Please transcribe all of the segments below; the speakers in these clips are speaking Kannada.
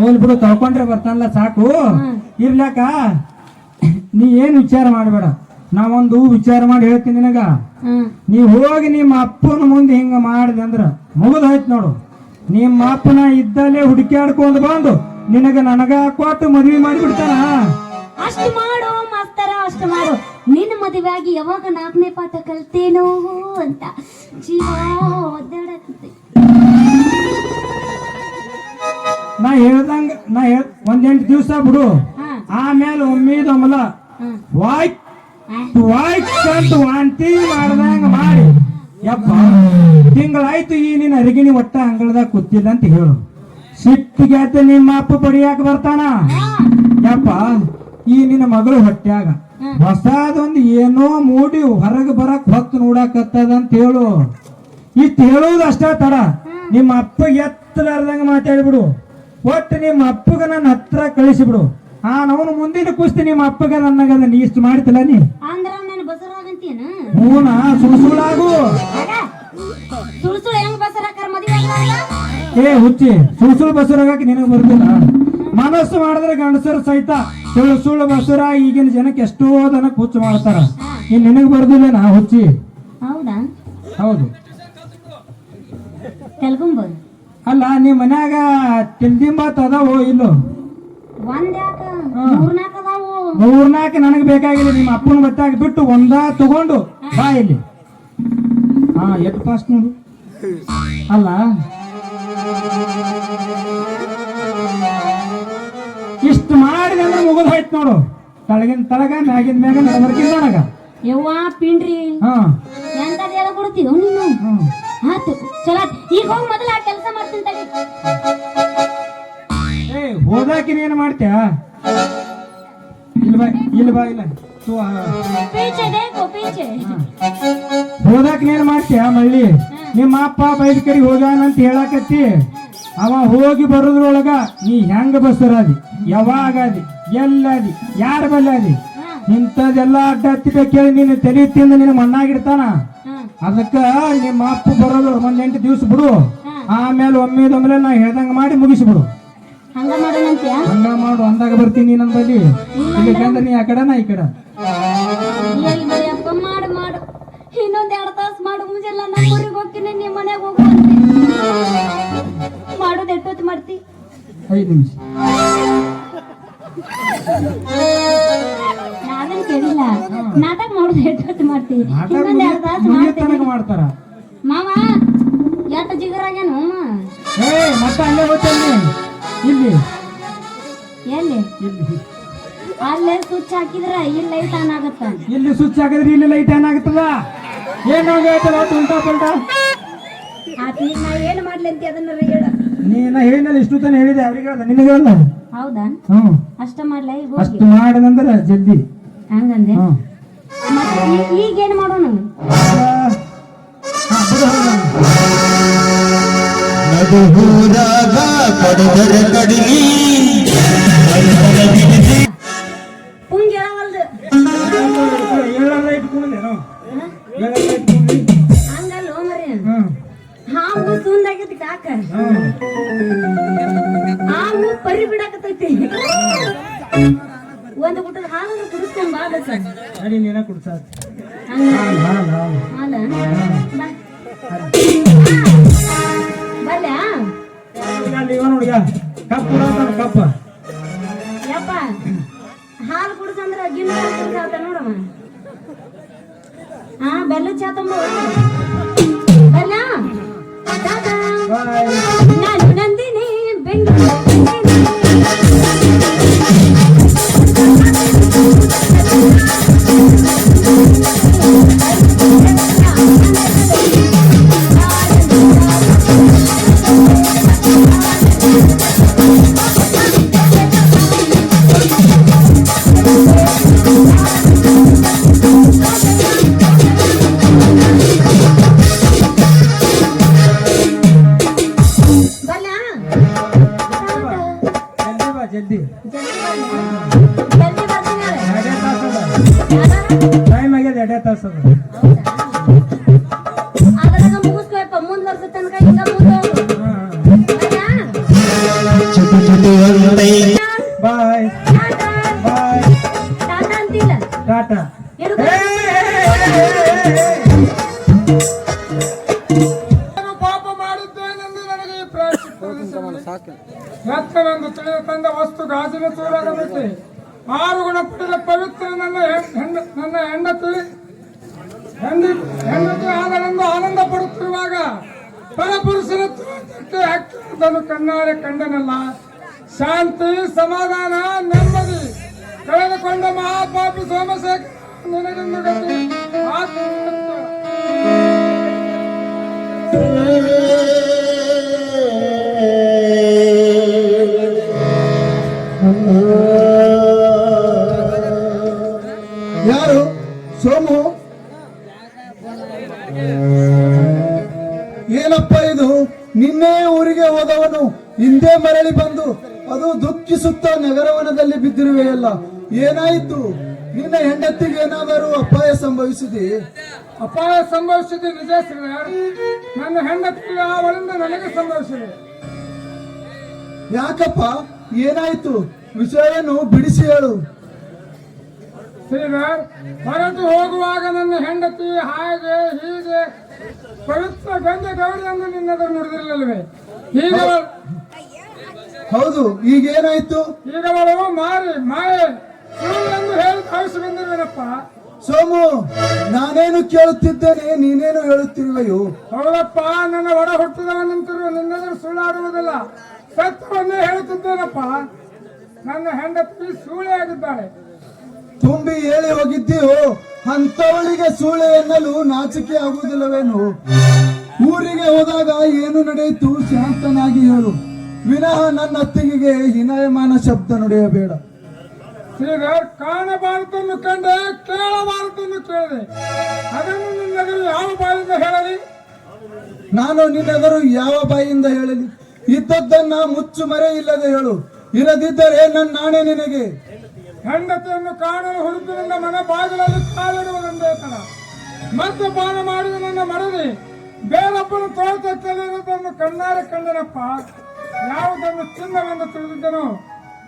ಹೋಲ್ ಬಿಡು, ತಳ್ಕೊಂಡ್ರೆ ಬರ್ತಾನಲ್ಲ ಸಾಕು. ಇರ್ಲಾಕ ನೀ ಏನ್ ವಿಚಾರ ಮಾಡಬೇಡ, ನಾವೊಂದು ವಿಚಾರ ಮಾಡಿ ಹೇಳ್ತೀನಿ ನಿನಗ. ನೀ ಹೋಗಿ ನಿಮ್ಮ ಅಪ್ಪನ ಮುಂದೆ ಹಿಂಗ ಮಾಡಿದೆ ಅಂದ್ರ ಮುಗಿದ್ ಹೋಯ್ತು ನೋಡು. ನಿಮ್ಮ ಅಪ್ಪನ ಇದ್ದಲ್ಲೇ ಹುಡುಕ್ಯಾಡ್ಕೊಂಡು ಬಂದು ನಿನಗ ನನಗ ಕೊಟ್ಟು ಮದ್ವಿ ಮಾಡಿಬಿಡ್ತಾನ. ಅಷ್ಟು ಮಾಡು ಮಾಸ್ತರ, ಅಷ್ಟು ಮಾಡು. ನಿನ್ನ ಮದುವೆ ಆಗಿ ಯಾವಾಗ 4ನೇ ಪಾಠ ಕಲ್ತೇನೋ ಅಂತ ಜೀವ ಒದ್ದಾಡತ್ತೆ. ನಾ ಒಂದೆಂಟು ದಿವಸ ಬಿಡು, ಆಮೇಲೆ ಒಮ್ಮಿದೊಮ್ಮಲ ವಾಯ್ಟ್ ಅಂತ ವಾಂತಿ ಮಾಡ್ದಂಗ ಮಾಡಿ ಯಪ್ಪ ತಿಂಗಳಾಯ್ತು ಈ ನಿನ್ನ ಅರಿಗಿಣಿ ಒಟ್ಟ ಅಂಗಳದಾಗ ಕೂತಿಲ್ಲ ಅಂತ ಹೇಳು. ಸಿಟ್ಟಿಗೆ ನಿಮ್ಮ ಅಪ್ಪ ಪಡಿಯಾಕ ಬರ್ತಾನ. ಯಪ್ಪ ಈ ನಿನ್ನ ಮಗಳು ಹೊಟ್ಯಾಗ ಹೊಸದೊಂದು ಏನೋ ಮೂಡಿ ಹೊರಗೆ ಬರಕ್ ಹೊತ್ತು ನೋಡಕತ್ತದ ಅಂತ ಹೇಳು. ಇಷ್ಟು ಹೇಳುವುದು ಅಷ್ಟ ತಡ. ನಿಮ್ಮ ಅಪ್ಪ ಎತ್ತಲಾರ್ದಂಗ ಮಾತಾಡ್ಬಿಡು. ಒಟ್ಟು ನಿಮ್ಮ ಅಪ್ಪಗ ನನ್ನ ಹತ್ರ ಕಳಿಸಿಬಿಡು. ಅವನು ಮುಂದಿನ ಕುಸ್ತಿ ನಿಮ್ಮ ಅಪ್ಪಗ ನನಗದ ನೀ ಇಷ್ಟು ಮಾಡ್ತಿಲ್ಲ ನೀ. ಹೂನಾ ಸುಳ್ಸುಳಾಗು. ಏ ಹುಚ್ಚಿ, ಸುಳ್ಸುಳು ಬಸರಾಗಕ್ಕೆ ನಿನಗೆ ಬರುದಿಲ್ಲ. ಮನಸ್ಸು ಮಾಡಿದ್ರೆ ಗಂಡಸರು ಸಹಿತ ಸುಳ್ಳು ಬಸರ ಈಗಿನ ಜನಕ್ಕೆ ಎಷ್ಟೋ ದನ ಹುಚ್ಚು ಮಾಡ್ತಾರ. ಇನ್ ನಿನಗೆ ಬರುದಿಲ್ಲ ನಾ ಹುಚ್ಚಿ. ಹೌದಾ? ಹೌದು. ತೆಲ್ಕೊಂಬೋದು ಅಲ್ಲ ನಿಮ್ ಮನ್ಯಾಗ ತಿಲ್ದಿಂಬಾತ್ ಅದಾವೋ ಇಲ್ಲೋ? ಮೂರ್ನಾಲ್ಕು ನನಗೆ ಬೇಕಾಗಿಲ್ಲ. ನಿಮ್ಮ ಅಪ್ಪನ ಬತ್ತಾಗ ಬಿಟ್ಟು ಒಂದ ತಗೊಂಡು ಬಾ ಇಲ್ಲಿ. ಎಷ್ಟು ಫಾಸ್ಟ್ ನೋಡು. ಅಲ್ಲ ಇಷ್ಟು ಮಾಡಿದೆ ಅಂದ್ರೆ ಮುಗಿದ್ ಹೋಯ್ತು ನೋಡು. ತಳಗಿನ ತಳಗ ಮ್ಯಾಗಿನ ಮ್ಯಾಗ ನಡಬರ್ಕಿಲ್ಲ ನನಗ. ಯವ್ವ ಪಿಂಡ್ರಿ ಎಂತದ ಹೇಳ ಕೊಡ್ತೀವಿ ನೀನು. ಆತು ಚಲೋ, ಈಗ ಹೋಗಿ ಮೊದಲ ಆ ಕೆಲಸ ಮಾಡ್ತೀನಿ ತಡಿ. ಹೋದಾಕಿನ ಏನ್ ಮಾಡ್ತೀಯ? ಇಲ್ಲ ಹೋದಾಕಿನ ಏನ್ ಮಾಡ್ತೀಯ ಮಳ್ಳಿ? ನಿಮ್ಮ ಅಪ್ಪ ಬೈದ ಕಡೆ ಹೋಗಾನಂತ ಹೇಳಕತ್ತಿ. ಅವ ಹೋಗಿ ಬರೋದ್ರೊಳಗ ನೀ ಹೆಂಗ ಬಸರಾದಿ, ಯಾವಾಗಾದಿ, ಎಲ್ಲಾದಿ, ಯಾರ ಬಲ್ಲಾದಿ, ಇಂಥದೆಲ್ಲ ಅಡ್ಡ ಹತ್ತಿದ ಕೇಳಿ ನೀನು ತಲೆ ತಿಂದ ನಿನ್ನ ಮಣ್ಣಾಗಿಡ್ತಾನ. ಅದಕ್ಕ ನಿಮ್ಮ ಅಪ್ಪ ಬರೋದು ಒಂದ್ 8 ದಿವ್ಸ ಬಿಡು. ಆಮೇಲೆ ಒಮ್ಮೆದೊಮ್ಮೆಲೆ ನಾ ಹೇಳ್ದಂಗ ಮಾಡಿ ಮುಗಿಸ್ಬಿಡು. ಹಂಗ ಮಾಡು, ಅಂದಾಗ ಬರ್ತೀನಿ ನನ್ನ ಬಲ್ಲಿ. ಇಲ್ಲಿಕಂದ್ರೆ ನೀ ಆ ಕಡೆ ನಾ ಈ ಕಡೆ. ಮಾಡು ಮಾಡು, ಇನ್ನೊಂದ್ 2 ತಾಸು ಮಾಡು. ಮುಂಜಾನೆ ನಮ್ಮ ಊರಿಗೆ ಹೋಗ್ತೀನಿ, ನಿಮ್ಮ ಮನೆಗೆ ಹೋಗುವಂತೆ ಮಾಡೋದು. ಎಷ್ಟೊತ್ತು ಮಾಡ್ತಿ? 5 ನಿಮಿಷ. ನಾವೇನ್ ಕೇಳಿಲ್ಲ. ನಾಟಕ ಮಾಡೋದು ಎಷ್ಟೊತ್ತು ಮಾಡ್ತೀವಿ? ಇನ್ನೊಂದ್ 2 ತಾಸು ಮಾಡ್ತಾರ ಮಾವ. ಎಷ್ಟು ಜಿಗರಾಗ್ಯಾನು ಮತ್ತೆ ಅಲ್ಲೇ ಹೋಗ್ತೇನೆ. ಇಲ್ಲಿ ಎಲ್ಲಿ? ಅಲ್ಲೇ ಸ್ವಿಚ್ ಹಾಕಿದ್ರ ಇಲ್ಲಿ ಲೈಟ್ ಆನ್ ಆಗತ್ತ. ಇಲ್ಲಿ ಸ್ವಿಚ್ ಹಾಕಿದ್ರೆ ಇಲ್ಲಿ ಲೈಟ್ ಆನ್ ಆಗತ್ತದ. ಏನು ಉಲ್ಟಾ ಪಲ್ಟಾ ಈಗ ನಾ ಏನು ಮಾಡ್ಲಿ ಅಂತ ಅದನ್ನ ಹೇಳ. ನೀನ ಹೇಳಿನಲ್ಲ, ಇಷ್ಟು ತಾನೆ ಹೇಳಿದೆ ಅವ್ರಿಗೆ ಹೇಳ್ದ, ನಿನಗೆ ಅಲ್ಲ. ಹೌದಾ? ಅಷ್ಟ ಮಾಡ್ಲ? ಅಷ್ಟು ಮಾಡದಂದ್ರ ಜಲ್ದಿ ಹಂಗಂದೆ. ಈಗೇನು ಮಾಡೋಣ? ಪುಂಗ್ ಹೇಳವಲ್ದು. ಹಂಗಲ್ಲ ಮರಿ, ಹಾವು ಸುಂದಾಗೈತಿ ಕಾಕ. ಹಾವು ಪರಿ ಬಿಡಾಕತೈತಿ. ಒಂದು ಗುಟ್ಟದ ಹಾಲು ಕುಡಿಸ್ಕೊಂಡ್ ಬಾ. ನೀನ ಕುಡ್ಸ ಕಪ್ಪ. ಯಪ್ಪ ಹಾಲು ಕುಡ್ಸಂದ್ರ ಗಿನ್ನ ಕುಡ್ಸಾತ ನೋಡಮ್ಮ. ಬೆಲ್ಲ ಚಾ ತುಂಬ ಬೆಲ್ಲ. ನಾನು ನಂದಿನಿ ಬೆಂಗಳೂರು. ಜಲ್ದಿ ಟೈಮ್ ಆಗ್ಯದ. 2 ತಾಸು ಮುಗಿಸ್ಕೋಯಪ್ಪ. ಮುಂದ್ ವರ್ಷ ತನಕ ಆಟ. ಏನು ನಾನು ಪಾಪ ಮಾಡಿದ್ದೇನೆಂದು ನನಗೆ ಈ ರತ್ನವೆಂದು ತಿಳಿದು ತಂದ ವಸ್ತು ಗಾಜಿನ ಚೂರಾಗಬೇಕು. 6 ಗುಣ ಪಡೆದ ಪವಿತ್ರ ನನ್ನ ಹೆಂಡತಿ ಆದರೆಂದು ಆನಂದ ಪಡುತ್ತಿರುವಾಗ ಪರಪುರುಷನ ತಟ್ಟೆ ಹಾಕಿರುವುದನ್ನು ಕಣ್ಣಾರೆ ಕಂಡನಲ್ಲ. ಶಾಂತಿ, ಸಮಾಧಾನ, ನೆಮ್ಮದಿ ಕಳೆದುಕೊಂಡ ಮಹಾಪಾಪಿ ಸೋಮಶೇಖರ ನಿನಗೆಂದು ಗತಿ. ಯಾರು? ಸೋಮು? ಏನಪ್ಪ ಇದು? ನಿನ್ನೆ ಊರಿಗೆ ಹೋದವನು ಹಿಂದೆ ಮರಳಿ ಬಂದು ಅದು ದುಃಖಿಸುತ್ತಾ ನಗರವನದಲ್ಲಿ ಬಿದ್ದಿರುವೆಯಲ್ಲ, ಏನಾಯಿತು? ನಿನ್ನ ಹೆಂಡತಿಗೆ ಏನಾದರೂ ಅಪಾಯ ಸಂಭವಿಸಿದೆ? ಅಪಾಯ ಸಂಭವಿಸಿದೆ ನಿಜ ಶ್ರೀಧರ್. ನನ್ನ ಹೆಂಡತಿ ಅವಳಿಂದ ನನಗೆ ಸಂಭವಿಸಿದೆ. ಯಾಕಪ್ಪ, ಏನಾಯ್ತು? ವಿಷಯವನ್ನು ಬಿಡಿಸಿ ಹೇಳು. ಶ್ರೀಧರ್, ಹೊರಟು ಹೋಗುವಾಗ ನನ್ನ ಹೆಂಡತಿ ಹಾಗೆ ಹೀಗೆ ಪವಿತ್ರ ಗಂಗೆ ಗೌರಿ ಎಂದು ನಿನ್ನೆದುರು ನುಡಿದಿರಲಿಲ್ಲವೇ? ಈಗ ಹೌದು, ಈಗೇನಾಯ್ತು? ಈಗ ಅವಳು ಮಾಯೆ ಎಂದು ಹೇಳಿ ಕಳಿಸಿ ಬಂದಿರುವೇನಪ್ಪ. ಸೋಮು, ನಾನೇನು ಕೇಳುತ್ತಿದ್ದೇನೆ, ನೀನೇನು ಹೇಳುತ್ತಿರುವೆಯೋ? ಹೌದಪ್ಪ, ನನ್ನ ಒಡ ಹುಟ್ಟಿದವನಂತಿರುವ ನಿನ್ನೆದುರು ಸುಳ್ಳಾಡುವುದಿಲ್ಲ, ಸತ್ಯವನ್ನೇ ಹೇಳುತ್ತಿದ್ದೇನಪ್ಪ. ನನ್ನ ಹೆಂಡತಿ ಸೂಳೆಯಾಗಿದ್ದಾಳೆ. ತುಂಬಿ ಹೇಳಿ ಹೋಗಿದ್ದೀಯೋ? ಅಂತವಳಿಗೆ ಸೂಳೆ ಎನ್ನಲು ನಾಚಿಕೆ ಆಗುವುದಿಲ್ಲವೇನು? ಊರಿಗೆ ಹೋದಾಗ ಏನು ನಡೆಯಿತು ಶಾಂತನಾಗಿ ಹೇಳು, ವಿನಃ ನನ್ನ ಅತ್ತಿಗೆಗೆ ಹೀನಾಯಮಾನ ಶಬ್ದ ನುಡಿಯಬೇಡ. ಶ್ರೀಧರ್, ಕಾಣಬಾರದನ್ನು ಕಂಡೆ, ಕೇಳಬಾರದನ್ನು ಕೇಳಿದೆ. ಅದನ್ನು ನಿನ್ನೆದುರು ಯಾವ ಬಾಯಿಂದ ಹೇಳಲಿ? ನಾನು ನಿನ್ನೆದರು ಯಾವ ಬಾಯಿಯಿಂದ ಹೇಳಲಿ? ಇದ್ದದ್ದನ್ನ ಮುಚ್ಚು ಮರೆ ಇಲ್ಲದೆ ಹೇಳು, ಇರದಿದ್ದರೆ ನನ್ನ ನಾಣೆ ನಿನಗೆ. ಹೆಂಡತಿಯನ್ನು ಕಾಣಲು ಹುಡುಕಿನಿಂದ ಮನೆ ಬಾಗಿಲಲ್ಲಿ ಕಾಲಿಡುವುದೊಂದೇ ತರ. ಮದ್ಯಪಾನ ಮಾಡಿದ ನನ್ನ ಮರದಿ ಬೇರೊಬ್ಬನ ತೋಟದಲ್ಲಿರುವುದನ್ನು ಕಣ್ಣಾರೆ ಕಂಡನಪ್ಪ. ಯಾವುದನ್ನು ಚಿನ್ನವೆಂದು ತಿಳಿದಿದ್ದನೋ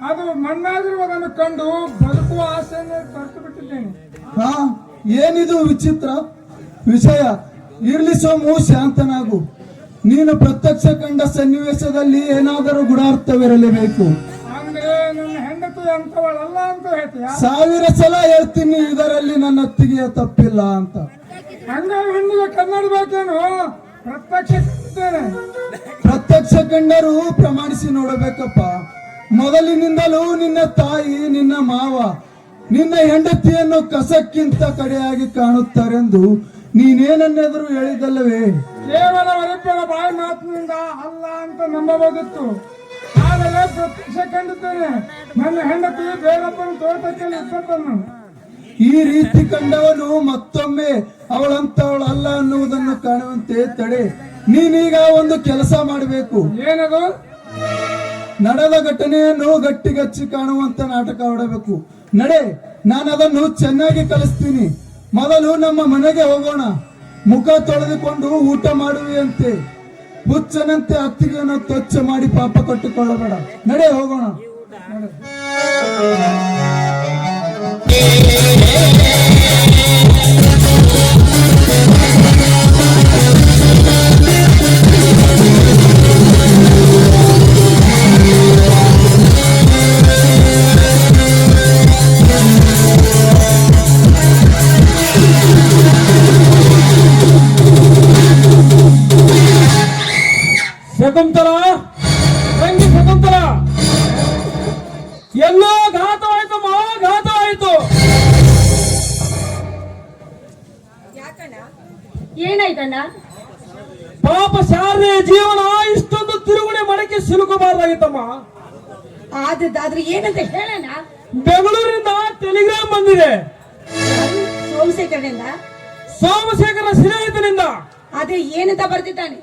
ಅದು ಮಣ್ಣಾಗಿರುವುದನ್ನು ಕಂಡು ಬದುಕುವ ಆಸೆಯನ್ನು ತೊರೆತು ಬಿಟ್ಟಿದ್ದೇನೆ. ಹಾ, ಏನಿದು ವಿಚಿತ್ರ ವಿಷಯ? ಇರ್ಲಿ ಸೋಮು, ಶಾಂತನಾಗು. ನೀನು ಪ್ರತ್ಯಕ್ಷ ಕಂಡ ಸನ್ನಿವೇಶದಲ್ಲಿ ಏನಾದರೂ ಗುಣಾರ್ಥವಿರಲೇಬೇಕು. ಅಂದ್ರೆ ನನ್ನ ಹೆಂಡತಿ ಅಂತವಳಲ್ಲ ಅಂತ ಹೇಳ್ತೀಯ? 1000 ಸಲ ಹೇಳ್ತೀನಿ, ಇದರಲ್ಲಿ ನನ್ನ ಅತ್ತಿಗೆಯ ತಪ್ಪಿಲ್ಲ ಅಂತ. ಹಂಗಾಗಿ ಹೆಣ್ಣಿಗೆ ಕನ್ನಡಬೇಕೇನು? ಪ್ರತ್ಯಕ್ಷ ಕಂಡಿದ್ದೇನೆ. ಪ್ರತ್ಯಕ್ಷ ಕಂಡರೂ ಪ್ರಮಾಣಿಸಿ ನೋಡಬೇಕಪ್ಪ. ಮೊದಲಿನಿಂದಲೂ ನಿನ್ನ ತಾಯಿ, ನಿನ್ನ ಮಾವ ನಿನ್ನ ಹೆಂಡತಿಯನ್ನು ಕಸಕ್ಕಿಂತ ಕಡೆಯಾಗಿ ಕಾಣುತ್ತಾರೆಂದು ನೀನೇನನ್ನೆದುರು ಹೇಳಿದಲ್ಲವೇ? ಕೇವಲ ಒರೆಪ್ಪನ ಬಾಯಿ ಮಾತಿನಿಂದ ಅಲ್ಲ ಅಂತ ನಂಬಬಹುದಿತ್ತು. ಆದರೆ ಪ್ರತ್ಯಕ್ಷ ಕಂಡಿದ್ದೇನೆ. ನನ್ನ ಹೆಂಡತಿ ಬೇರೊಬ್ಬನ ತೋಟಕ್ಕೆ ಇದ್ದದ್ದನ್ನು. ಈ ರೀತಿ ಕಂಡವನು ಮತ್ತೊಮ್ಮೆ ಅವಳಂತವಳಲ್ಲ ಅನ್ನುವುದನ್ನು ಕಾಣುವಂತೆ ತಡೆ. ನೀನೀಗ ಒಂದು ಕೆಲಸ ಮಾಡಬೇಕು. ಏನದು? ನಡೆದ ಘಟನೆಯನ್ನು ಗಟ್ಟಿಗಚ್ಚಿ ಕಾಣುವಂತ ನಾಟಕ ಆಡಬೇಕು. ನಡೆ, ನಾನು ಅದನ್ನು ಚೆನ್ನಾಗಿ ಕಲಿಸ್ತೀನಿ. ಮೊದಲು ನಮ್ಮ ಮನೆಗೆ ಹೋಗೋಣ. ಮುಖ ತೊಳೆದುಕೊಂಡು ಊಟ ಮಾಡುವೆಯಂತೆ. ಹುಚ್ಚನಂತೆ ಅತ್ತಿಗೆಯನ್ನು ತೊಚ್ಚ ಮಾಡಿ ಪಾಪ ಕಟ್ಟಿಕೊಳ್ಳಬೇಡ. ನಡೆ, ಹೋಗೋಣ. ಶಕುಂತಲ, ತಂಗಿ ಶಕುಂತಲ, ಎಲ್ಲೋ ಘಾತವಾಯ್ತು, ಘಾತವಾಯ್ತು. ಏನಾಯ್ತಣ್ಣ? ಪಾಪ ಶಾರದೆಯ ಜೀವನ ಇಷ್ಟೊಂದು ತಿರುಗುಣೆ ಮಡಕ್ಕೆ ಸಿಲುಕಬಾರ್ದಾಗಿತ್ತಮ್ಮ. ಆದ್ರೆ ಏನಂತ ಹೇಳಣ್ಣ? ಬೆಂಗಳೂರಿನಿಂದ ಟೆಲಿಗ್ರಾಮ್ ಬಂದಿದೆ. ಸೋಮಶೇಖರನಿಂದ? ಸೋಮಶೇಖರ ಸ್ನೇಹಿತನಿಂದ. ಅದೇ ಏನಂತ ಬರ್ತಿದ್ದಾನೆ?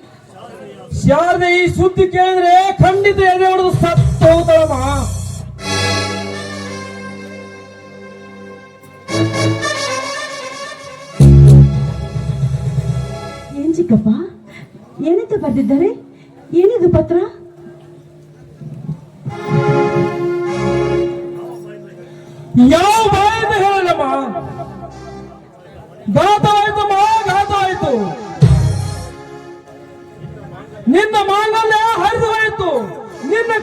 ಶಾರದೆ ಈ ಸುದ್ದಿ ಕೇಳಿದ್ರೆ ಖಂಡಿತ ಎದೆ ಹೊಡೆದು ಸತ್ತು ಹೋಗ್ತಾಳಮ್ಮ. ಏನ್ ಚಿಕ್ಕಪ್ಪ, ಏನಂತ ಬರ್ದಿದ್ದಾರೆ? ಏನಿದು ಪತ್ರ? ಯಾವ ಬಾಯಿಂದ ಹೇಳಲ್ಲಮ್ಮ.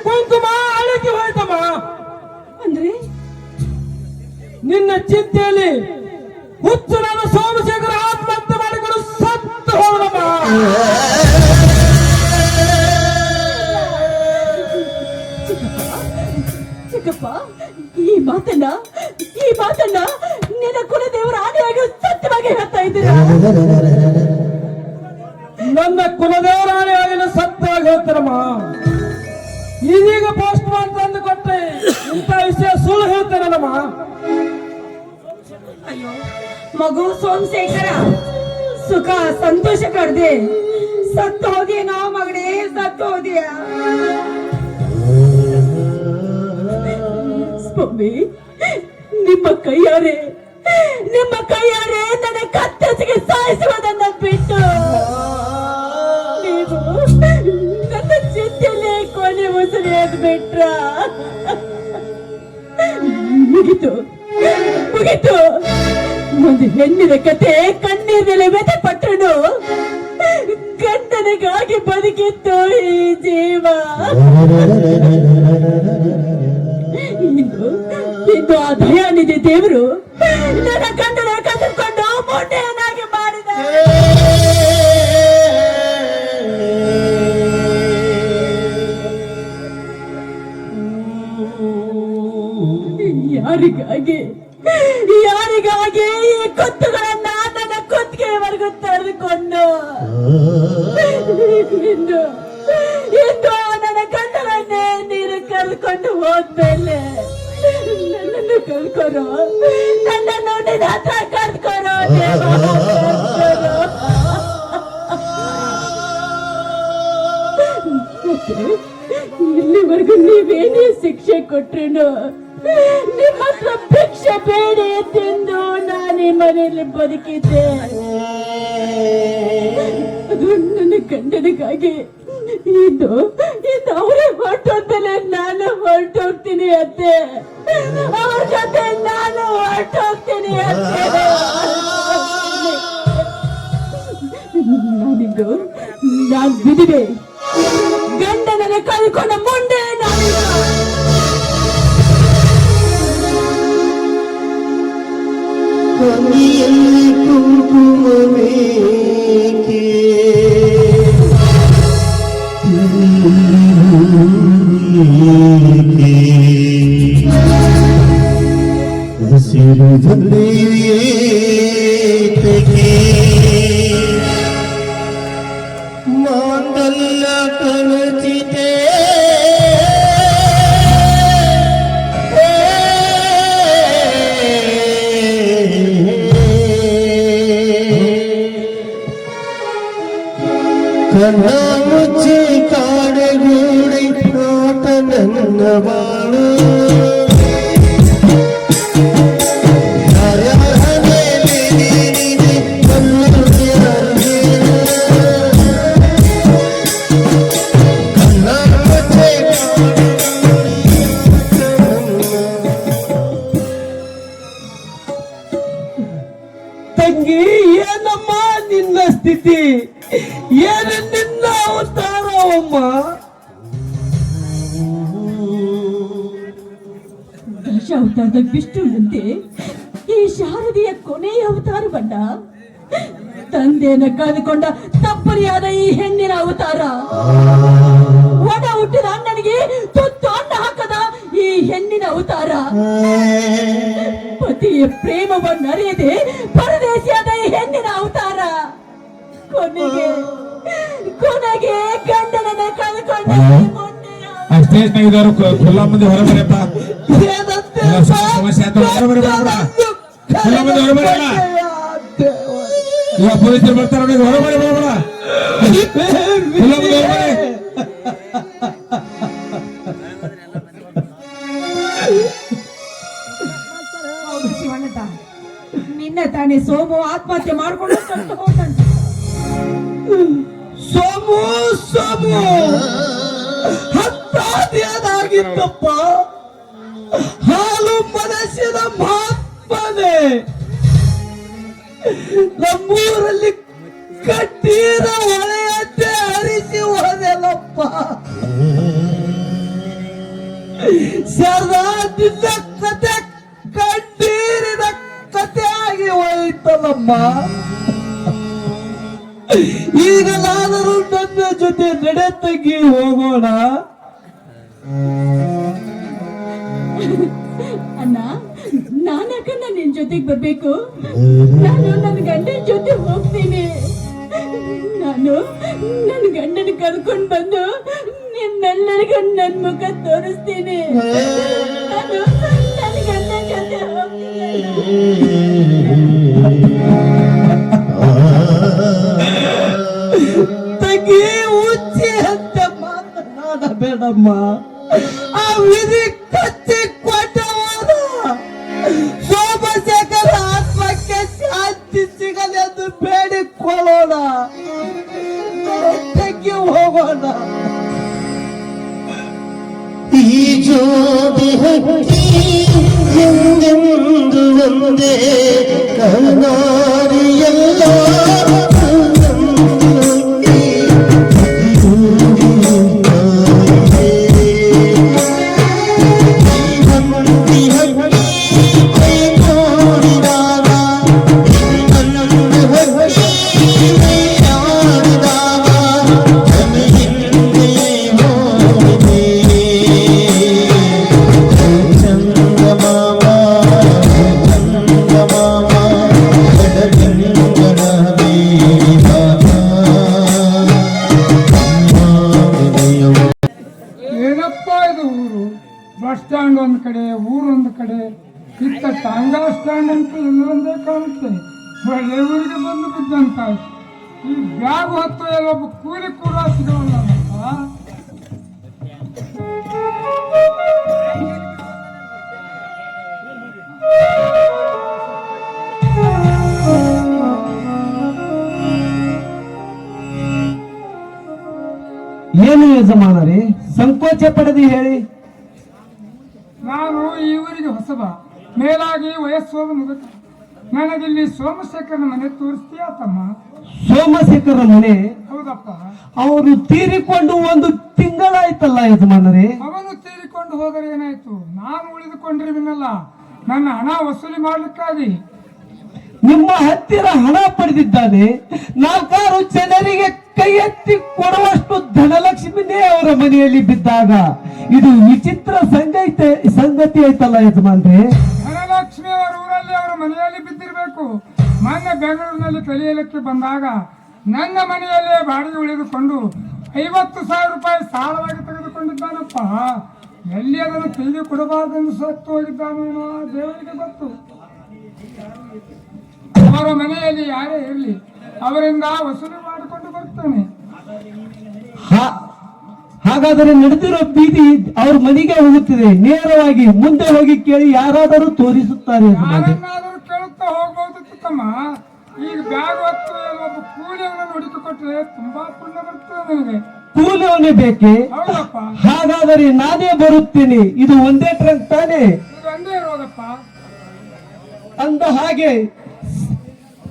ಕುಂಕುಮ ಅಳಿಕೆ ಹೋಯ್ತಮ್ಮ. ಅಂದ್ರೆ ನಿನ್ನ ಚಿಂತೆಯಲ್ಲಿ ಹುಚ್ಚನಾದ ಸೋಮಶೇಖರ ಆತ್ಮಹತ್ಯೆ ಮಾಡಿಕೊಂಡು ಸತ್ತು ಹೋದಮ್ಮ. ಚಿಕ್ಕಪ್ಪ, ಈ ಮಾತನ್ನ ನಿನ್ನ ಕುಲದೇವರ ಆನೆಯಾಗಿ ಸತ್ಯವಾಗಿ ಹೇಳ್ತಾ ಇದ್ದೀರಾ? ನನ್ನ ಕುಲದೇವರಾಣಿಯಾಗಿ ಸತ್ಯವಾಗಿ ಹೇಳ್ತಾರಮ್ಮ. ಇದೀಗ ಪೋಸ್ಟ್ ಮಾರ್ಟಮ್ ತಂದು ಕೊಟ್ಟೆ, ಇಂಥ ವಿಷಯ ಸುಳ್ಳು ಹೇಳ್ತಾರಮ್ಮ. ಅಯ್ಯೋ ಮಗು ಸೋಮಶೇಖರ, ಸುಖ ಸಂತೋಷ ಕಡ್ದೆ ಸತ್ತು ಹೋದೇನೋ ಮಗನೇ, ಸತ್ತು ಹೋದಿಯ? ಸ್ವಾಮಿ, ನಿಮ್ಮ ಕೈಯಾರೆ ನನ್ನ ಕತ್ತಸಿಗೆ ಸಾಯಿಸುವುದನ್ನ ಬಿಟ್ಟು ನೀವು ನನ್ನ ಚಿಂತೆಯಲ್ಲೇ ಕೊನೆ ಉಸಿರಿಯದ್ ಬಿಟ್ರ? ಮುಗಿತು ಒಂದು ಹೆಣ್ಣಿನ ಕತೆ ಕಣ್ಣೀರಿನಲ್ಲಿ ವ್ಯಥೆ ಪಟ್ಟನು ಗಂಡನಿಗಾಗಿ ಬದುಕಿತ್ತು ಈ ಜೀವ. ಇಂದು ಆ ದಯಾನಿಧಿ ದೇವರು ನನ್ನ ಗಂಡನ ಕಸಿದುಕೊಂಡು ಮೊಂಡೆಯನ್ನಾಗಿ ಮಾಡಿದ. ಯಾರಿಗಾಗಿ ಈ ಕೊತ್ತುಗಳನ್ನ ನನ್ನ ಕುತ್ತಿಗೆವರೆಗೂ ತಡೆದುಕೊಂಡು ಇಂದು ನನ್ನ ಗಂಡನನ್ನೇ ನೀರು ಕಲ್ಕೊಂಡು ಹೋದ್ಮೇಲೆ ನನ್ನನ್ನು ಕಲ್ಕೊರೋ, ನನ್ನನ್ನು ನಿನ್ನ ಹತ್ರ ಕರ್ಕೊರೋ ದೇವ, ಇಲ್ಲಿವರೆಗೂ ನೀವೇನೇ ಶಿಕ್ಷೆ ಕೊಟ್ರು ನಿಮ್ಮ ಹತ್ರ ಭಿಕ್ಷೆ ಬೇಡ ತಿಂದು ನಾನು ಈ ಮನೆಯಲ್ಲಿ ಬದುಕಿದ್ದೆ. ಅದು ನನ್ನ ಗಂಡನಿಗಾಗಿ. ಇದು ಅವರೇ ಹೊರಟೋದ್ಮೇಲೆ ನಾನು ಹೊರಟೋಗ್ತೀನಿ ಅತ್ತೆ, ಅವ್ರ ಜೊತೆ ನಾನು ಹೊರಟೋಗ್ತೀನಿ ಅತ್ತೆ. ನಾನು ಬಿದಿವೆ, ಗಂಡನನ್ನ ಕಳ್ಕೊಂಡ ಮುಂದೆ ನಾನು ಕುಂಕುಮವೇಕೆ ಹಸಿರು ಜಲ್ಲೆಯೇತಕ್ಕೆ ಮಾಂಗಲ್ಯ ಕಳಚಿತೆ ಕಣ್ಣ ಮುಚ್ಚಿ ಕಾಡಗೂಡಿ ನೋಟ ನನ್ನ ಬಾಳು ತಂಗಿ, ಏನಮ್ಮ ನಿನ್ನ ಸ್ಥಿತಿ, ಏನು ನಿನ್ನ ಅವತಾರವಮ್ಮ? ದಶಾವತಾರದ ವಿಷ್ಣುವಂತೆ ಈ ಶಾರದೆಯ ಕೊನೆಯ ಅವತಾರ ಬಂಡ. ತಂದೆಯನ್ನ ಕಳೆದುಕೊಂಡ ತಪ್ಪರಿಯಾದ ಈ ಹೆಣ್ಣಿನ ಅವತಾರ. ಒಡ ಹುಟ್ಟಿದ ಅಣ್ಣನಿಗೆ ತುತ್ತು ಅನ್ನ ಹಾಕದ ಈ ಹೆಣ್ಣಿನ ಅವತಾರ. ಪತಿಯ ಪ್ರೇಮವನ್ನರಿಯದೆ ಪರದೇಶಿಯಾದ ಈ ಹೆಣ್ಣಿನ ಅವತಾರ. ಕೊನೆಗೆ ಗಂಡನನ್ನ ಕಳೆದುಕೊಂಡ ಸ್ಟೇಜ್ ತೆಗೆದವರು ಖುಲ್ಲಾ ಮಂದಿ ಹೊರಬರಪ್ಪ. ಸಮಸ್ಯೆ ಆಯ್ತು, ಹೊರಬರಲ್ಲ. ಇವಾಗ ಪೊಲೀಸರು ಬರ್ತಾರ, ಹೊರಬರಿ ಬರಬೇಡ. ನಿನ್ನೆ ತಾನೇ ಸೋಮು ಆತ್ಮಹತ್ಯೆ ಮಾಡ್ಕೊಂಡು ಸತ್ತು ಹೋದಂತೆ. ಸೋಮು ಹತ್ತಾದೇನಾಗಿತ್ತಪ್ಪ, ಹಾಲು ಮನಸ್ಸಿನ ಮಹಾತ್ಮನೆ. ನಮ್ಮೂರಲ್ಲಿ ಕಟ್ಟೀರ ಹೊಳೆಯಂತೆ ಹರಿಸಿ ಹೋದೆಲ್ಲಪ್ಪ. ಶಾರದಾ ನಿನ್ನ ಕತೆ ಕಣ್ಣೀರಿನ ಕಥೆಯಾಗಿ ಹೋಯಿತಲ್ಲಮ್ಮ. ಈಗಲಾದರೂ ನನ್ನ ಜೊತೆ ನಡೆ ತಂಗಿ ಹೋಗೋಣ. ಅಣ್ಣ ನಾನಕ್ಕನ್ನ ನಿನ್ ಜೊತೆಗೆ ಬರ್ಬೇಕು. ನಾನು ನನ್ನ ಗಂಡನ ಜೊತೆ ಹೋಗ್ತೀನಿ. ನಾನು ನನ್ನ ಗಂಡನ ಕರ್ಕೊಂಡ್ ಬಂದು ನಿಮ್ಮೆಲ್ಲರಿಗೂ ನನ್ ಮುಖ ತೋರಿಸ್ತೀನಿ. ನಾನು ನನ್ನ ಗಂಡನ ಜೊತೆ ತಂಗಿ ಉಚ್ಚಿ ಅಂತ ಮಾತನಾಡಬೇಡಮ್ಮ. ಆ ವಿಧಿ ಕಚ್ಚಿ ಕೊಟ್ಟವಾದ ಸೋಮಶೇಖರ ಆತ್ಮಕ್ಕೆ ಶಾಂತಿ ಸಿಗಲೆಂದು ಬೇಡಿಕೊಳ್ಳೋಣ. ತಂಗಿ ಹೋಗೋಣ. ಈ ಜೋಡಿ ಹಕ್ಕಿ ಎಂದೆಂದು ಒಂದೇ ಕನಾರಿಯಲ್ಲ. ಏನಪ್ಪ ಇದು ಊರು? ಬಸ್ ಸ್ಟ್ಯಾಂಡ್ ಒಂದ್ ಕಡೆ, ಊರೊಂದು ಕಡೆ, ಇತ್ತ ಟಾಂಗಾ ಸ್ಟ್ಯಾಂಡ್ ಅಂತ ಇಲ್ಲೊಂದೇ ಕಾಣುತ್ತೆ. ಒಳ್ಳೆ ಊರಿಗೆ ಬಂದು ಬಿದ್ದಂತ ಈ ಬ್ಯಾಗ್ ಹೊತ್ತು ಎಲ್ಲೊಬ್ಬ ಕೂಲಿ ಕೂಡ ಸಿಗೋಲ್ಲ. ಏನು ಯಜಮಾನರೇ, ಸಂಕೋಚ ಪಡೆದು ಹೇಳಿ. ನಾನು ಈ ಊರಿಗೆ ಹೊಸಬ, ಮೇಲಾಗಿ ವಯಸ್ಸೋದು ಮುಗಿತ. ನನಗಿಲ್ಲಿ ಸೋಮಶೇಖರನ ಮನೆ ತೋರಿಸ್ತೀಯ ತಮ್ಮ? ಸೋಮಶೇಖರ ಮನೆ? ಹೌದಪ್ಪ. ಅವರು ತೀರಿಕೊಂಡು ಒಂದು ತಿಂಗಳಾಯ್ತಲ್ಲ ಯಜಮಾನರೇ. ಅವನು ತೀರಿಕೊಂಡು ಹೋದರೆ ಏನಾಯ್ತು? ನಾನು ಉಳಿದುಕೊಂಡಿರುವಿನಲ್ಲ, ನನ್ನ ಹಣ ವಸೂಲಿ ಮಾಡ್ಲಿಕ್ಕಾಗಿ. ನಿಮ್ಮ ಹತ್ತಿರ ಹಣ ಪಡೆದಿದ್ದಾನೆ. 4 ಜನರಿಗೆ ಕೈ ಎತ್ತಿ ಕೊಡುವಷ್ಟು ಧನಲಕ್ಷ್ಮಿನೇ ಅವರ ಮನೆಯಲ್ಲಿ ಬಿದ್ದಾಗ ಇದು ವಿಚಿತ್ರ ಸಂಗತಿ ಆಯ್ತಲ್ಲ ಯಜಮಾನ್ರೆ. ಧನಲಕ್ಷ್ಮಿ ಅವರ ಊರಲ್ಲಿ ಅವರ ಮನೆಯಲ್ಲಿ ಬಿದ್ದಿರಬೇಕು. ಮೊನ್ನೆ ಬೆಂಗಳೂರಿನಲ್ಲಿ ಕಲಿಯಲಿಕ್ಕೆ ಬಂದಾಗ ನನ್ನ ಮನೆಯಲ್ಲೇ ಬಾಡಿಗೆ ಉಳಿದುಕೊಂಡು 50,000 ರೂಪಾಯಿ ಸಾಲವಾಗಿ ತೆಗೆದುಕೊಂಡಿದ್ದಾನಪ್ಪ. ಎಲ್ಲಿ ಅದನ್ನು ತಿರುಗಿ ಕೊಡಬಾರದೆಂದು ಸತ್ತು ಹೋಗಿದ್ದಾನೋ ದೇವರಿಗೆ ಗೊತ್ತು. ಅವರ ಮನೆಯಲ್ಲಿ ಯಾರೇ ಇರಲಿ, ಅವರಿಂದ ವಸೂಲಿ ಮಾಡಿಕೊಂಡು ಬರ್ತೇನೆ. ಹಾಗಾದರೆ ನಡೆದಿರೋ ಬೀದಿ ಅವ್ರ ಮನೆಗೆ ಹೋಗುತ್ತಿದೆ. ನೇರವಾಗಿ ಮುಂದೆ ಹೋಗಿ ಕೇಳಿ, ಯಾರಾದರೂ ತೋರಿಸುತ್ತಾರೆ. ಯಾರನ್ನಾದರೂ ಕೇಳುತ್ತಾ ಹೋಗ್ಬೋದು ತಮ್ಮ. ಈಗ ಬ್ಯಾಗ್ ಹೊತ್ತು ಒಬ್ಬ ಕೂಲಿಯವನನ್ನು ಹುಡುಕಿಕೊಟ್ರೆ ತುಂಬಾ ಪುಣ್ಯ ಬರ್ತದೆ ನನಗೆ. ಕೂಲಿಯವನೇ ಬೇಕೆ? ಹೌದಪ್ಪ. ಹಾಗಾದರೆ ನಾನೇ ಬರುತ್ತೇನೆ. ಇದು ಒಂದೇ ಟ್ರಂಕ್ ತಾನೇ? ಇದು ಒಂದೇ ಇರೋದಪ್ಪ. ಅಂದ ಹಾಗೆ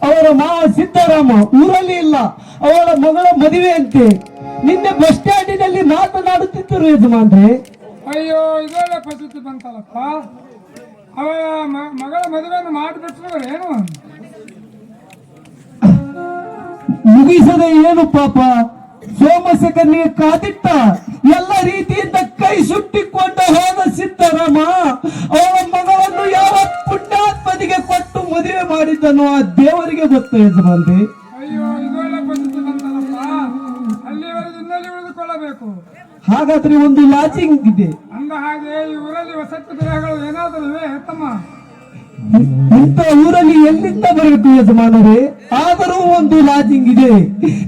ಅವರ ಮಾವ ಸಿದ್ದರಾಮ ಊರಲ್ಲಿ ಇಲ್ಲ. ಅವಳ ಮಗಳ ಮದುವೆ ಅಂತೆ. ನಿನ್ನೆ ಬಸ್ ಸ್ಟ್ಯಾಂಡಿನಲ್ಲಿ ಮಾತನಾಡುತ್ತಿದ್ದರು ಯಜಮಾನ್ರೆ. ಅಯ್ಯೋ, ಇದೊಳ್ಳೆ ಪರಿಸ್ಥಿತಿ ಬಂತಲ್ಲಪ್ಪ. ಅವಳ ಮಗಳ ಮದುವೆಯನ್ನು ಮಾಡಿಬಿಟ್ರು ಏನು? ಮುಗಿಸದೆ ಏನು ಪಾಪ. ಸೋಮಶೇಖರನಿಗೆ ಕಾದಿಟ್ಟ ಎಲ್ಲ ರೀತಿಯಿಂದ ಕೈ ಸುಟ್ಟಿಕೊಂಡು ಹೋದ ಸಿದ್ದರಾಮ ಅವಳ ಮಗಳನ್ನು ಯಾವ ಪುಣ್ಯಾತ್ಮನಿಗೆ ಕೊಟ್ಟು ಮದುವೆ ಮಾಡಿದ್ದನು ಆ ದೇವರಿಗೆ ಗೊತ್ತು ಯಜಮಾನ್ರೆ. ಅಯ್ಯೋ, ಇದೊಳ್ಳೆ ಪರಿಸ್ಥಿತಿ ಬಂತಲ್ಲಪ್ಪ. ಅಲ್ಲಿವರೆಗೆ ಇನ್ನಲ್ಲಿ ಉಳಿದುಕೊಳ್ಳಬೇಕು. ಹಾಗಾದ್ರೆ ಒಂದು ಲಾಜಿಂಗ್ ಇದೆ. ಅಂದ ಹಾಗೆ ಈ ಊರಲ್ಲಿ ವಸತಿ ಗೃಹಗಳು ಏನಾದರೂ ಇವೆ ತಮ್ಮ? ಇಂಥ ಊರಲ್ಲಿ ಎಲ್ಲಿಂದ ಬರಬೇಕು ಯಜಮಾನರೇ? ಆದರೂ ಒಂದು ಲಾಜಿಂಗ್ ಇದೆ.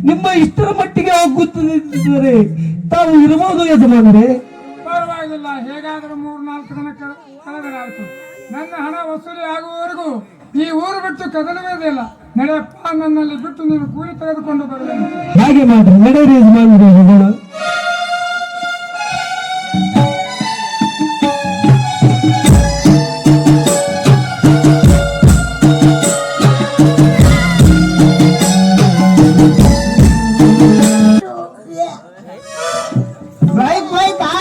ನಿಮ್ಮ ಇಷ್ಟರ ಮಟ್ಟಿಗೆ ಹೋಗುತ್ತಿದ್ದರೆ ತಾವು ಇರಬಹುದು ಯಜಮಾನರೇ. ಪರವಾಗಿಲ್ಲ, ಹೇಗಾದರೂ 3-4 ದಿನ ಕಳೆದರೆ ಆಯ್ತು. ನನ್ನ ಹಣ ವಸೂಲಿ ಆಗುವವರೆಗೂ ಈ ಊರು ಬಿಟ್ಟು ಕದಲುವುದಿಲ್ಲ. ನಡೆಯಪ್ಪ, ನನ್ನಲ್ಲಿ ಬಿಟ್ಟು ನೀನು ಕೂಲಿ ತೆಗೆದುಕೊಂಡು ಬರಬೇಕು. ಹಾಗೆ ಮಾಡ್ರಿ, ನಡೆಯಿರಿ ಯಜಮಾನರೇ, ಹೋಗೋಣ. ಬೈಕ್ ಹೋಯ್ತಾ?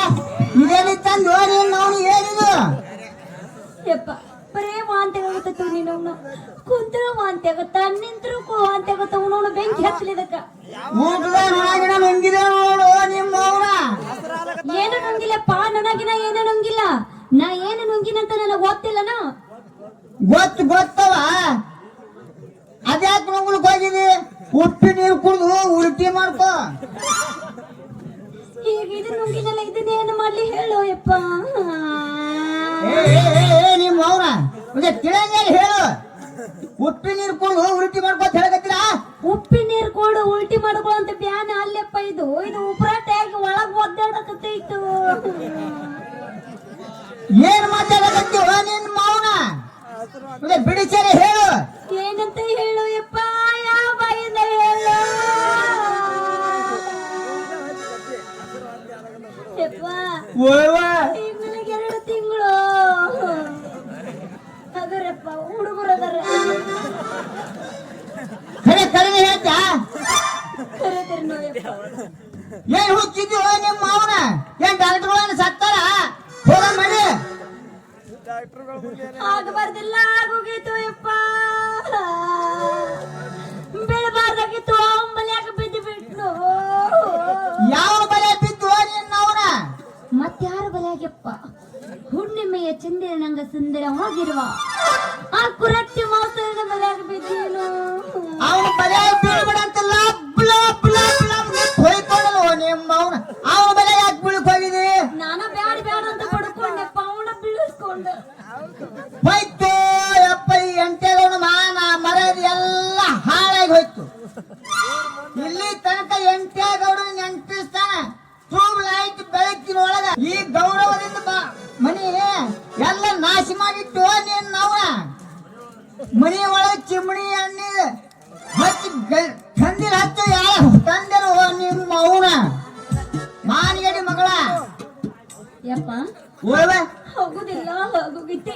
ಇದೇನಿತ್ತ ತಂದು ನೀನು ಅವನು ಏನಿದು ಯಪ್ಪ ಬರೇ ವಾಂತಿ ಆಗುತ್ತ ನೀನು ಕುಂತರು ವಾಂತಿ ಆಗುತ್ತ ನಿಂತರು ವಾಂತಿ ಆಗುತ್ತ ಅವನವನು ಬೆಂಕಿ ಹತ್ತಲಿದಕ್ಕ ಊಟದ ನೊಣಗಿನ ನುಂಗಿದೆ ನೋಡು ನಿಮ್ಮ ಅವನ ಏನು ನುಂಗಿಲ್ಲಪ್ಪ ನನಗಿನ ಏನು ನುಂಗಿಲ್ಲ ನಾ ಏನು ನುಂಗಿನಂತ ನನಗೆ ಗೊತ್ತಿಲ್ಲನ ಗೊತ್ತವ ಅದ್ಯಾಕೆ ನುಂಗ್ಲಕ್ ಹೋಗಿದಿ ಉಪ್ಪಿ ನೀರು ಕುಡಿದು ಉಲ್ಟಿ ಮಾಡ್ಕೋ ಈಗ ಇದು ನುಂಗಿನಲ್ಲ ಇದನ್ನೇನು ಮಾಡ್ಲಿ ಹೇಳು ಯಪ್ಪ ನಿಮ್ಮ ಅವನ ತಿಳಿಯಂಗೆ ಹೇಳು ಉಪ್ಪಿ ನೀರು ಕುಡಿದು ಉಲ್ಟಿ ಮಾಡ್ಕೋ ಹೇಳಕತ್ತೀರಾ ಉಪ್ಪಿ ನೀರು ಕೊಡು ಉಲ್ಟಿ ಮಾಡ್ಕೊಳ್ಳೋ ಬ್ಯಾನ ಅಲ್ಲಪ್ಪ ಇದು ಉಪರಾಟ ಆಗಿ ಒಳಗ್ ಒದ್ದಾಡಕತ್ತೈತು ಏನ್ ಮಾತಾಡಕತ್ತೀವ ನಿನ್ ಮಾವನ ಬಿಡಿಸರಿ ಹೇಳು ಏನಂತ ಹೇಳು ಯಪ್ಪ ಯಾವ ಬಾಯಿಂದ ಹೇಳು ಯಪ್ಪ ಈಗ ನನಗೆ 2 ತಿಂಗಳು ಅದರಪ್ಪ ಹುಡುಗರು ಅದರ ಕಡಿಮೆ ಹೇಳ್ತಾ ಕರೆದಿರಿ ನೋಯಪ್ಪ ಏನ್ ಹುಚ್ಚಿದ್ಯೋ ನಿಮ್ಮ ಮಾವನ ಏನ್ ಡಾಕ್ಟರ್ಗಳನ್ನ ಸತ್ತಾರ ಹೋಗ ಮಾಡಿ ಆಗಬಾರ್ದಿಲ್ಲ ಆಗೋಗಿತ್ತು ಯಪ್ಪ ಬೀಳಬಾರ್ದಾಗಿತ್ತು ಅಂಬಲ್ಯಾಕ ಬಿದ್ದು ಬಿಟ್ನು ಯಾವ ಬಲೆ ಬಿದ್ದು ನಿನ್ನ ಅವನ ಮತ್ಯಾರ ಬಲೆಯಾಗಪ್ಪ ಹುಣ್ಣಿಮೆಯ ಚಂದಿರನಂಗ ಸುಂದರವಾಗಿರುವ ಆ ಕುರಟ್ಟಿ ಮಾಸ್ತರನ ಬಲೆಯಾಗ ಬಿದ್ದೀನು ಅವನ ಬಲೆ ಬೀಳ್ಬಿಡಂತ ಲಬ್ ಲಬ್ ಲಬ್ ಲಬ್ ಹೊಯ್ಕೊಳ್ಳಲು ನಿಮ್ಮ ಅವನ ಅವನ ಬಲೆ ಯಾಕೆ ಬೀಳಕ್ ಹೋಗಿದಿ ನಾನ ಬ್ಯಾಡ ಅಂತ ಪಡ್ಕೊಂಡೆಪ್ಪ ಅವನ ಬೀಳಿಸ್ಕೊಂಡೆ ಹೋಯ್ತು ಯಪ್ಪ ಈ ಎಂಟೆಗೌಡ ಮಾನ ಮರ್ಯಾದೆ ಎಲ್ಲ ಹಾಳಾಗಿ ಹೋಯ್ತು ಇಲ್ಲಿ ತನಕ ಎಂಟೇಗೌಡನ ನೆಂಟಿಸ್ತಾನೆ ಟ್ಯೂಬ್ ಲೈಟ್ ಬೆಳಕಿನೊಳಗ ಈ ಗೌರವದಿಂದ ಮನಿ ಎಲ್ಲ ನಾಶ ಮಾಡಿಟ್ಟು ನೀನ್ ಅವನ ಮನಿ ಒಳಗೆ ಚಿಮಣಿ ಎಣ್ಣೆ ಹಚ್ಚಿ ತಂದಿರ ಹಚ್ಚು ಯಾರ ತಂದಿರು ನಿಮ್ಮ ಅವನ ಮಾನಿಗಡಿ ಮಗಳ ಯಪ್ಪ ಓವ ಹೋಗುದಿಲ್ಲ ಹೋಗೋಗಿತ್ತಿ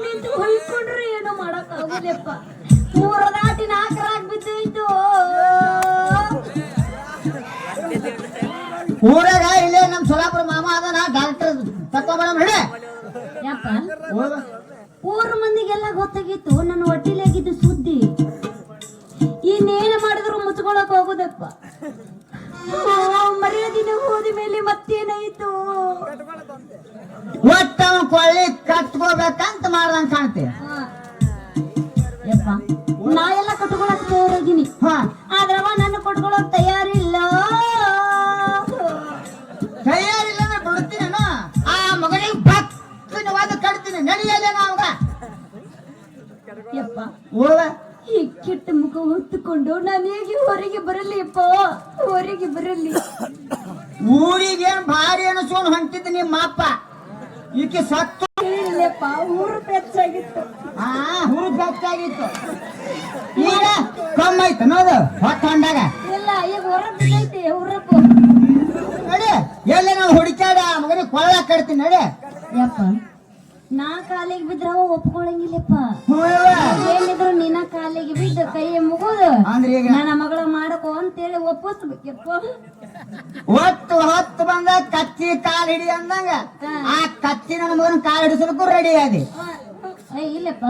ನಿಂತು ಹೊಯ್ಕೊಂಡ್ರೆ ಏನು ಮಾಡಕ್ ಆಗುದಿಲ್ಲಪ್ಪ 3 ದಾಟಿ 4 ಬಿದ್ದೋಯ್ತು ಊರಾಗ ಇಲ್ಲೇ ನಮ್ ಸೊಲಾಪುರ ಮಾಮ ಅದನ ಡಾಕ್ಟರ್ ತಕೊಂಬರ ಹೇಳಿ ಯಪ್ಪ 4 ಮಂದಿಗೆಲ್ಲ ಗೊತ್ತಾಗಿತ್ತು ನನ್ನ ಹೊಟ್ಟಿಲಾಗಿದ್ದು ಸುದ್ದಿ ಇನ್ನೇನು ಮಾಡಿದ್ರು ಮುಚ್ಕೊಳಕ್ ಹೋಗುದಪ್ಪ ಮರ್ಯಾದಿನ ಹೋದ ಮೇಲೆ ಮತ್ತೇನಾಯ್ತು ಒಟ್ಟ ಕೊಳ್ಳಿ ಕಟ್ಕೋಬೇಕಂತ ಮಾಡ್ದಂಗ್ ಕಾಣ್ತೆ ಯಪ್ಪ ನಾ ಎಲ್ಲ ಕಟ್ಕೊಳಕ್ ತಯಾರಾಗಿನಿ ಹಾ ಆದ್ರವ ನನ್ನ ಕಟ್ಕೊಳಕ್ ತಯಾರಿಲ್ಲ ತಯಾರಿಲ್ಲ ಅಂದ್ರೆ ಬಿಡ್ತೀನಿ ಆ ಮಗನಿಗೆ ಭಕ್ತವಾದ ಕಟ್ತೀನಿ ನಡಿಯಲ್ಲ ನಾವಾಗ ಯಪ್ಪ ಹೋಗ ಈ ಕೆಟ್ಟ ಮುಖ ಹೊತ್ತುಕೊಂಡು ನಾನು ಹೇಗೆ ಹೊರಗೆ ಬರಲಿ ಅಪ್ಪ ಹೊರಗೆ ಬರಲಿ ಊರಿಗೇನ್ ಭಾರಿ ಅನಿಸ್ಕೊಂಡು ಹೊಂಟಿದ್ದು ನಿಮ್ಮ ಅಪ್ಪ ಈಕೆ ಸತ್ತು ಹೇಳಿಲ್ಲಪ್ಪ ಊರು ಪೆಚ್ಚಾಗಿತ್ತು ಹುರು ಬೆಚ್ಚಾಗಿತ್ತು ಈಗ ಕಮ್ಮೈತೆ ನೋದು ಹೊತ್ತ ಹೊಂಡಾಗ ಎಲ್ಲ ಈಗ ಹೊರ ಬಿದ್ದೈತಿ ಹೊರಪ್ಪು ನಡಿ ಎಲ್ಲ ನಾವು ಹುಡುಕ್ಯಾಡ ಮಗನಿಗೆ ಕೊಳ್ಳ ಕಟ್ತೀನಿ ನಡಿ ಯಪ್ಪ ನಾ ಕಾಲಿಗೆ ಬಿದ್ರ ಅವ ಒಪ್ಕೊಳಂಗಿಲ್ಲಪ್ಪ ಹೋಯವ್ವ. ಏನಿದ್ರು ನಿನ್ನ ಕಾಲಿಗೆ ಬಿದ್ದು ಕೈ ಮುಗುದು ಅಂದ್ರೆ ಈಗ ನನ್ನ ಮಗಳ ಮಾಡಕೋ ಅಂತೇಳಿ ಒಪ್ಪಿಸ್ಬೇಕಪ್ಪ ಹೊತ್ತು ಬಂದ ಕತ್ತಿ ಕಾಲ್ ಹಿಡಿ ಅಂದಂಗ ಆ ಕತ್ತಿ ನನ್ನ ಮಗನ ಕಾಲ್ ಹಿಡಿಸಲಿಕ್ಕೂ ರೆಡಿ ಆದಿ ಇಲ್ಲಪ್ಪ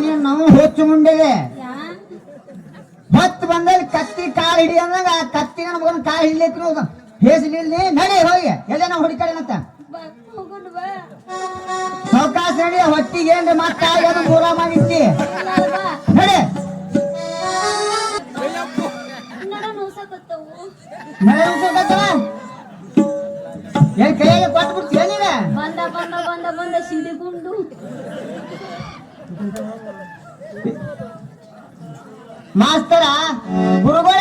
ನೀನ್ ನಾವು ಹೊಚ್ಚು ಮುಂಡೆಗೆ ಯಾ ಹೊತ್ತು ಬಂದಲ್ಲಿ ಕತ್ತಿ ಕಾಲ್ ಹಿಡಿ ಅಂದಂಗ ಆ ಕತ್ತಿ ನನ್ನ ಮಗನ ಕಾಲ್ ಹಿಡ್ಲಿಕ್ಕೆ ಹೇಸಲಿಲ್ಲ ನಡಿ ಹೋಗಿ ಎಲ್ಲ ನಾವು ಹುಡುಕಾಡಂತ ಹೋಗುದು ಬಾ ಅವಕಾಶ ನಡಿ ಹೊತ್ತಿಗೆ ಏನ್ರಿ ಮತ್ತೆ ಆಗೋದು ಮೂರ ಮಾಡಿರ್ತಿ ನಡಿ ನಡ ನೋಸಕತ್ತವು ಏನ್ ಕೈಯಾಗ ಕೊಟ್ಬಿಡ್ತೀಯ ನೀವ ಬಂದ ಬಂದ ಬಂದ ಬಂದ ಸಿಡಿಗುಂಡು ಮಾಸ್ತರ ಗುರುಗಳ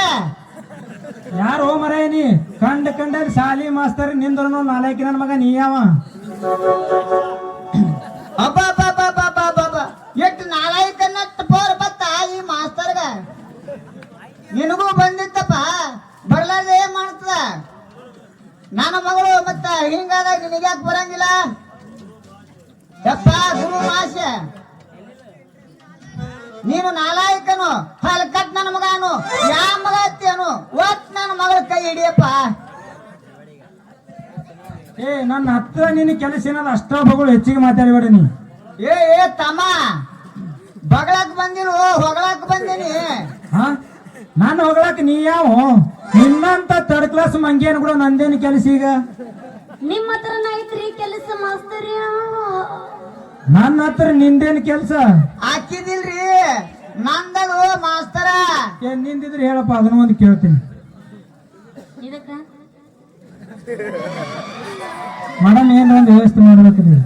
ಯಾರು ಮರೇನಿ ಕಂಡ ಶಾಲಿ ಮಾಸ್ತರ್ ನಿಂದ್ರು ನಾಲ್ಕಿ ನನ್ನ ಮಗ ನೀ ಯಾವ ಅಬ್ಬ ಎಷ್ಟು ನಾಲಾಯಕನ್ನಟ್ಟು ಪೋರ್ ಬತ್ತ ಈ ಮಾಸ್ತರ್ಗ ನಿನಗೂ ಬಂದಿತ್ತಪ್ಪ ಬರ್ಲಾರ್ದ ಏನ್ ಮಾಡ್ತದ ನನ್ನ ಮಗಳು ಮತ್ತ ಹಿಂಗಾದಾಗ ನಿನಗ್ಯಾಕೆ ಬರಂಗಿಲ್ಲ ಯಪ್ಪ ಗುರು ಮಾಸೆ ನೀನು ನಾಲಾಯಕನು ಹಲ್ಕಟ್ ನನ್ನ ಮಗನು ಯಾವ ಮಗ ಹತ್ತೇನು ಒಟ್ ನನ್ನ ಮಗಳ ಕೈ ಹಿಡಿಯಪ್ಪ ಏ ನನ್ನ ಹತ್ರ ನಿನ್ನ ಕೆಲಸ ಏನದ ಅಷ್ಟ ಬಗಳು ಹೆಚ್ಚಿಗೆ ಮಾತಾಡಬೇಡ ನೀ. ಏ ತಮ್ಮ ಬಗಳಕ್ ಬಂದಿರು ಹೊಗಳಕ್ ಬಂದೀನಿ. ಹಾ ನಾನು ಹೋಗ್ಲಾಕ ನೀ ಯಾವ ನಿನ್ನಂತ ಥರ್ಡ್ ಕ್ಲಾಸ್ ಮಂಗೇನು ಕೂಡ ನಂದೇನು ಕೆಲಸ ಈಗ? ನಿಮ್ಮ ಹತ್ರನ ಐತ್ರಿ ಕೆಲಸ ಮಾಸ್ತರ್. ನನ್ನ ಹತ್ರ ನಿಂದೇನು ಕೆಲಸ? ಹಾಕಿದಿಲ್ರಿ ನಂದದು ಮಾಸ್ತರ. ಏನ್ ನಿಂದಿದ್ರೆ ಹೇಳಪ್ಪ, ಅದನ್ನ ಒಂದು ಕೇಳ್ತೀನಿ. ಇದಕ್ಕ ಮೇಡಮ್ ಏನೊಂದು ವ್ಯವಸ್ಥೆ ಮಾಡ್ಬೇಕು ನೀವು,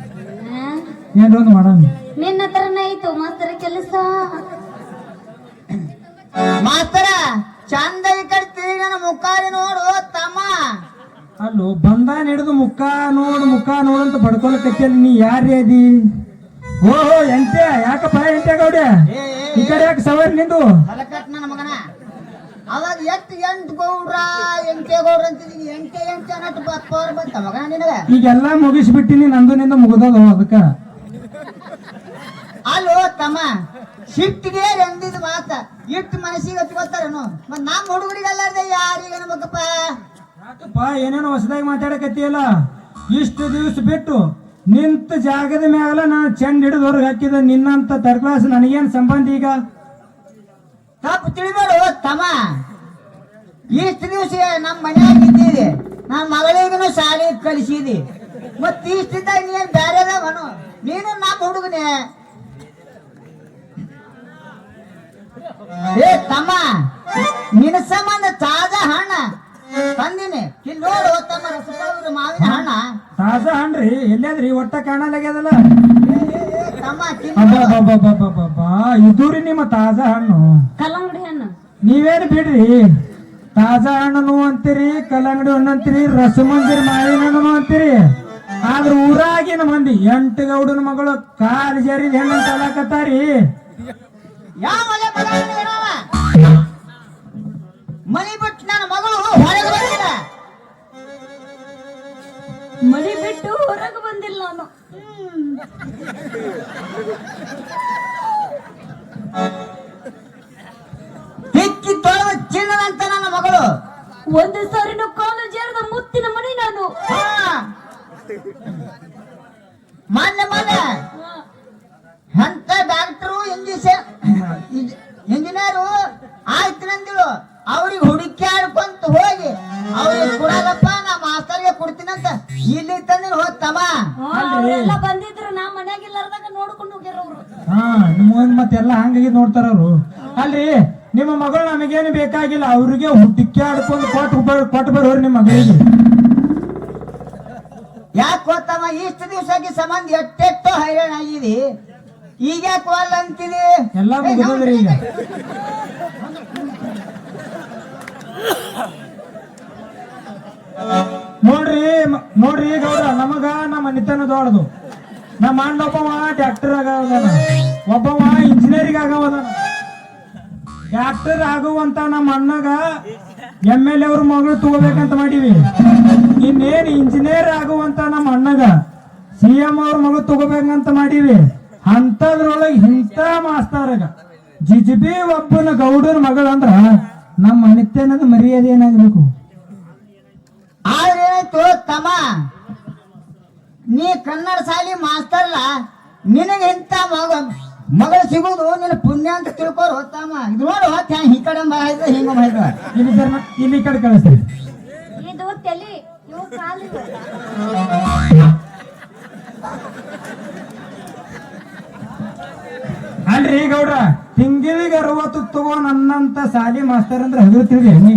ಏನೊಂದು ಮೇಡಮ್. ನಿನ್ನ ಹತ್ರನ ಐತು ಮಾಸ್ತರ ಕೆಲಸ. ಮಾಸ್ತರ ಚಂದ ಈ ಕಡೆ ತಿರುಗಿ ನನ್ನ ಮುಖಾರಿ ನೋಡು ತಮ್ಮ. ಅಲ್ಲೋ ಬಂದಾನ ಹಿಡಿದು ಮುಖ ನೋಡು ಅಂತ ಬಡ್ಕೊಳಕತ್ತಿಯಲ್ಲ, ನೀ ಯಾರೇ ಅದಿ? ಓಹೋ ಎಂಟೆ, ಯಾಕಪ್ಪ ಎಂಟೆ ಗೌಡ್ಯ ಈ ಕಡೆ ಯಾಕೆ ಸವಾರಿ ನಿಂದು? ಹೊಲಕಟ್ ನನ್ನ ಮಗನ ಅವಾಗ ಎಂಟು ಗೌಡ್ರ ಎಂಟೆ ಗೌಡ್ರ ಅಂತಿದ್ದೀನಿ. ಎಂಟೆ ಅನ್ನಟ್ಟು ಪವರ್ ಬಂತ ಮಗನ ನಿನಗ. ಈಗೆಲ್ಲ ಮುಗಿಸ್ಬಿಟ್ಟಿನಿ, ನಂದು ನಿಂದ ಮುಗ್ದದ ಅದಕ್ಕ. ಅಲ್ಲೋ ತಮ್ಮ ಸಿಟ್ಟಿಗೆ ಎಂದಿದ್ ಮಾತ ಇಟ್ಟು ಮನಸ್ಸಿಗೆ ಹಚ್ಕೋತಾರೇನು? ಮತ್ ನಮ್ಮ ಹುಡುಗರಿಗೆಲ್ಲಾರ್ದೆ ಯಾರಿಗೆ ಅನ್ಬೇಕಪ್ಪ? ಯಾಕಪ್ಪ ಏನೇನೋ ಹೊಸದಾಗಿ ಮಾತಾಡಕತ್ತಿಯಲ್ಲ? ಇಷ್ಟು ದಿವಸ ಬಿಟ್ಟು ನಿಂತ ಜಾಗದ ಮ್ಯಾಗಲ ನಾನು ಚೆಂಡ್ ಹಿಡಿದು ಹೊರಗೆ ಹಾಕಿದ ನಿನ್ನಂತ ಥರ್ಡ್ ಕ್ಲಾಸ್ ನನಗೇನ್ ಸಂಬಂಧ ಈಗ? ತಪ್ಪು ತಿಳಿಬೇಡು ತಮ್ಮ. ಇಷ್ಟು ದಿವಸ ನಮ್ಮ ಮನ್ಯಾಗ ಇದ್ದೀರಿ, ನಮ್ಮ ಮಗಳಿಗೂ ಶಾಲೆ ಕಲಿಸಿದಿ. ಮತ್ ಇಷ್ಟಿದ್ದಾಗ ನೀನ್ ಬ್ಯಾರೆದವನು? ನೀನು ನಮ್ಮ ಹುಡುಗನೇ. ಏ ತಮ್ಮ ನಿನ್ನ ಸಂಬಂಧ ತಾಜಾ ಹಣ್ಣ ತಂದಿನಿ, ಇಲ್ಲಿ ನೋಡು ತಮ್ಮ. ರಸಗುಲ್ಲ ಮಾವಿನ ಹಣ್ಣ ತಾಜಾ ಹಣ್ಣ್ರಿ, ಎಲ್ಲಾದ್ರಿ? ಒಟ್ಟ ಕಾಣಲಾಗ್ಯದಲ್ಲ. ತಮ್ಮ ಅಬ್ಬಬ್ಬಬ್ಬಬ್ಬಬ್ಬಬ್ಬಾ, ಇದು ರೀ ನಿಮ್ಮ ತಾಜಾ ಹಣ್ಣು. ಕಲ್ಲಂಗಡಿ ಹಣ್ಣು. ನೀವೇನು ಬಿಡ್ರಿ, ತಾಜಾ ಹಣ್ಣು ಅಂತೀರಿ, ಕಲ್ಲಂಗಡಿ ಹಣ್ಣು ಅಂತೀರಿ, ರಸಮಂದಿರ್ ಮಾವಿನ ಹಣ್ಣು ಅಂತೀರಿ. ಆದ್ರ ಊರಾಗಿನ ಮಂದಿ 8 ಗೌಡನ ಮಗಳು ಕಾಲು ಜರಿದ ಹೆಣ್ಣಂತ ಅಲಾಕತ್ತಾರಿ. ಯಾವ ಮನಿ ಬಿಟ್ಟು ನನ್ನ ಮಗಳು ಹೊರಗೆ ಬಂದಿಲ್ಲ. ಮಳಿ ಬಿಟ್ಟು ಹೊರಗೆ ಬಂದಿಲ್ಲ ನಾನು. ಹಿಕ್ಕಿ ತೊಳೆದ ಚಿನ್ನದಂತ ನನ್ನ ಮಗಳು. ಒಂದು ಸಾರಿನ ಕಾಲು ಜಾರದ ಮುತ್ತಿನ ಮಣಿ ನಾನು. ಮೊನ್ನೆ ಅಂತ ಡಾಕ್ಟರು ಇಂಜಿನಿಯರು ಆಯ್ತು ನಂದಿಳು. ಅವ್ರಿಗೆ ಹುಡುಕ್ಯಾಡ್ಕೊಂತ ಹೋಗಿ ಅವ್ರಿಗೆ ಕೊಡಲ್ಲಪ್ಪ, ನಾ ಮಾಸ್ತರ್ಗೆ ಕೊಡ್ತೀನಂತ ಇಲ್ಲಿ ತಂದಿನ ಹೋಗ್ತಮ್ಮ. ಅವರೆಲ್ಲ ಬಂದಿದ್ರು, ನಾ ಮನ್ಯಾಗಿಲ್ಲಾರ್ದಾಗ ನೋಡ್ಕೊಂಡು ಹೋಗ್ಯಾರ ಅವ್ರು. ಹಾ ನಿಮ್ಮ ಮತ್ತೆಲ್ಲ ಹಂಗಾಗಿ ನೋಡ್ತಾರ ಅವ್ರು. ಅಲ್ರಿ ನಿಮ್ಮ ಮಗಳು ನಮಗೇನು ಬೇಕಾಗಿಲ್ಲ, ಅವ್ರಿಗೆ ಹುಟ್ಟಿಕ್ಕೆ ಆಡ್ಕೊಂಡು ಕೊಟ್ಟು ಬರೋರು ನಿಮ್ಮ ಮಗಳಿಗೆ. ಯಾಕೆ ಗೊತ್ತಮ್ಮ, ಇಷ್ಟು ದಿವಸಕ್ಕೆ ಸಂಬಂಧ ಎಟ್ಟೆಟ್ಟೋ ಹೈರಾಣ ಆಗಿದೆ. ಈಗ ಯಾಕೆ ವಾಲ್ ಅಂತಿದೆ? ಎಲ್ಲ ಮುಗಿದ್ರಿ ಈಗ. ನೋಡ್ರಿ ಗೌಡ, ನಮಗ ನಮ್ಮ ಮನಿತನ ದೊಡ್ಡದು. ನಮ್ಮ ಅಣ್ಣ ಒಬ್ಬವ ಡಾಕ್ಟರ್ ಆಗವದಾನ, ಒಬ್ಬವ ಇಂಜಿನಿಯರಿಂಗ್ ಆಗವದಾನ. ಡಾಕ್ಟರ್ ಆಗುವಂತ ನಮ್ಮ ಅಣ್ಣಗ MLA ಅವ್ರ ಮಗಳು ತಗೋಬೇಕಂತ ಮಾಡೀವಿ. ಇನ್ನೇನು ಇಂಜಿನಿಯರ್ ಆಗುವಂತ ನಮ್ಮ ಅಣ್ಣಗ CM ಅವ್ರ ಮಗಳು ತಗೋಬೇಕಂತ ಮಾಡೀವಿ. ಅಂತದ್ರೊಳಗೆ ಇಂಥ ಮಾಸ್ತರ್ಗ ಜಿಜಿಬಿ ಒಬ್ಬನ ಗೌಡನ ಮಗಳಂದ್ರ ನಮ್ಮ ಮನಿತನದ ಮರ್ಯಾದೆ ಏನಾಗ್ಬೇಕು? ಆದ್ರೆ ಏನಾಯ್ತು ತಮ್ಮ, ನೀ ಕನ್ನಡ ಶಾಲಿ ಮಾಸ್ತರ್ಲ, ನಿನಗೆ ಇಂಥ ಮಗಳು ಸಿಗುದು ನಿನ್ನ ಪುಣ್ಯ ಅಂತ ತಿಳ್ಕೋರು ತಮ್ಮ. ಇದು ನೋಡು ಈ ಕಡೆ ಮಾಡಿದ್ರೆ ಹಿಂಗ ಮಾಡಿದ್ರ. ಇಲ್ಲಿ ಈ ಕಡೆ ಕಳಿಸ್ರಿ. ಇದು ತಲೆ, ಇವು ಕಾಲು. ಅಲ್ರಿ ಗೌಡ್ರ, ತಿಂಗಳಿಗೆ 60 ತಗೋ ನನ್ನಂತ ಶಾಲಿ ಮಾಸ್ತರ್ ಅಂದ್ರೆ ಹಗರ್ತಿದ್ರಿ ನೀ.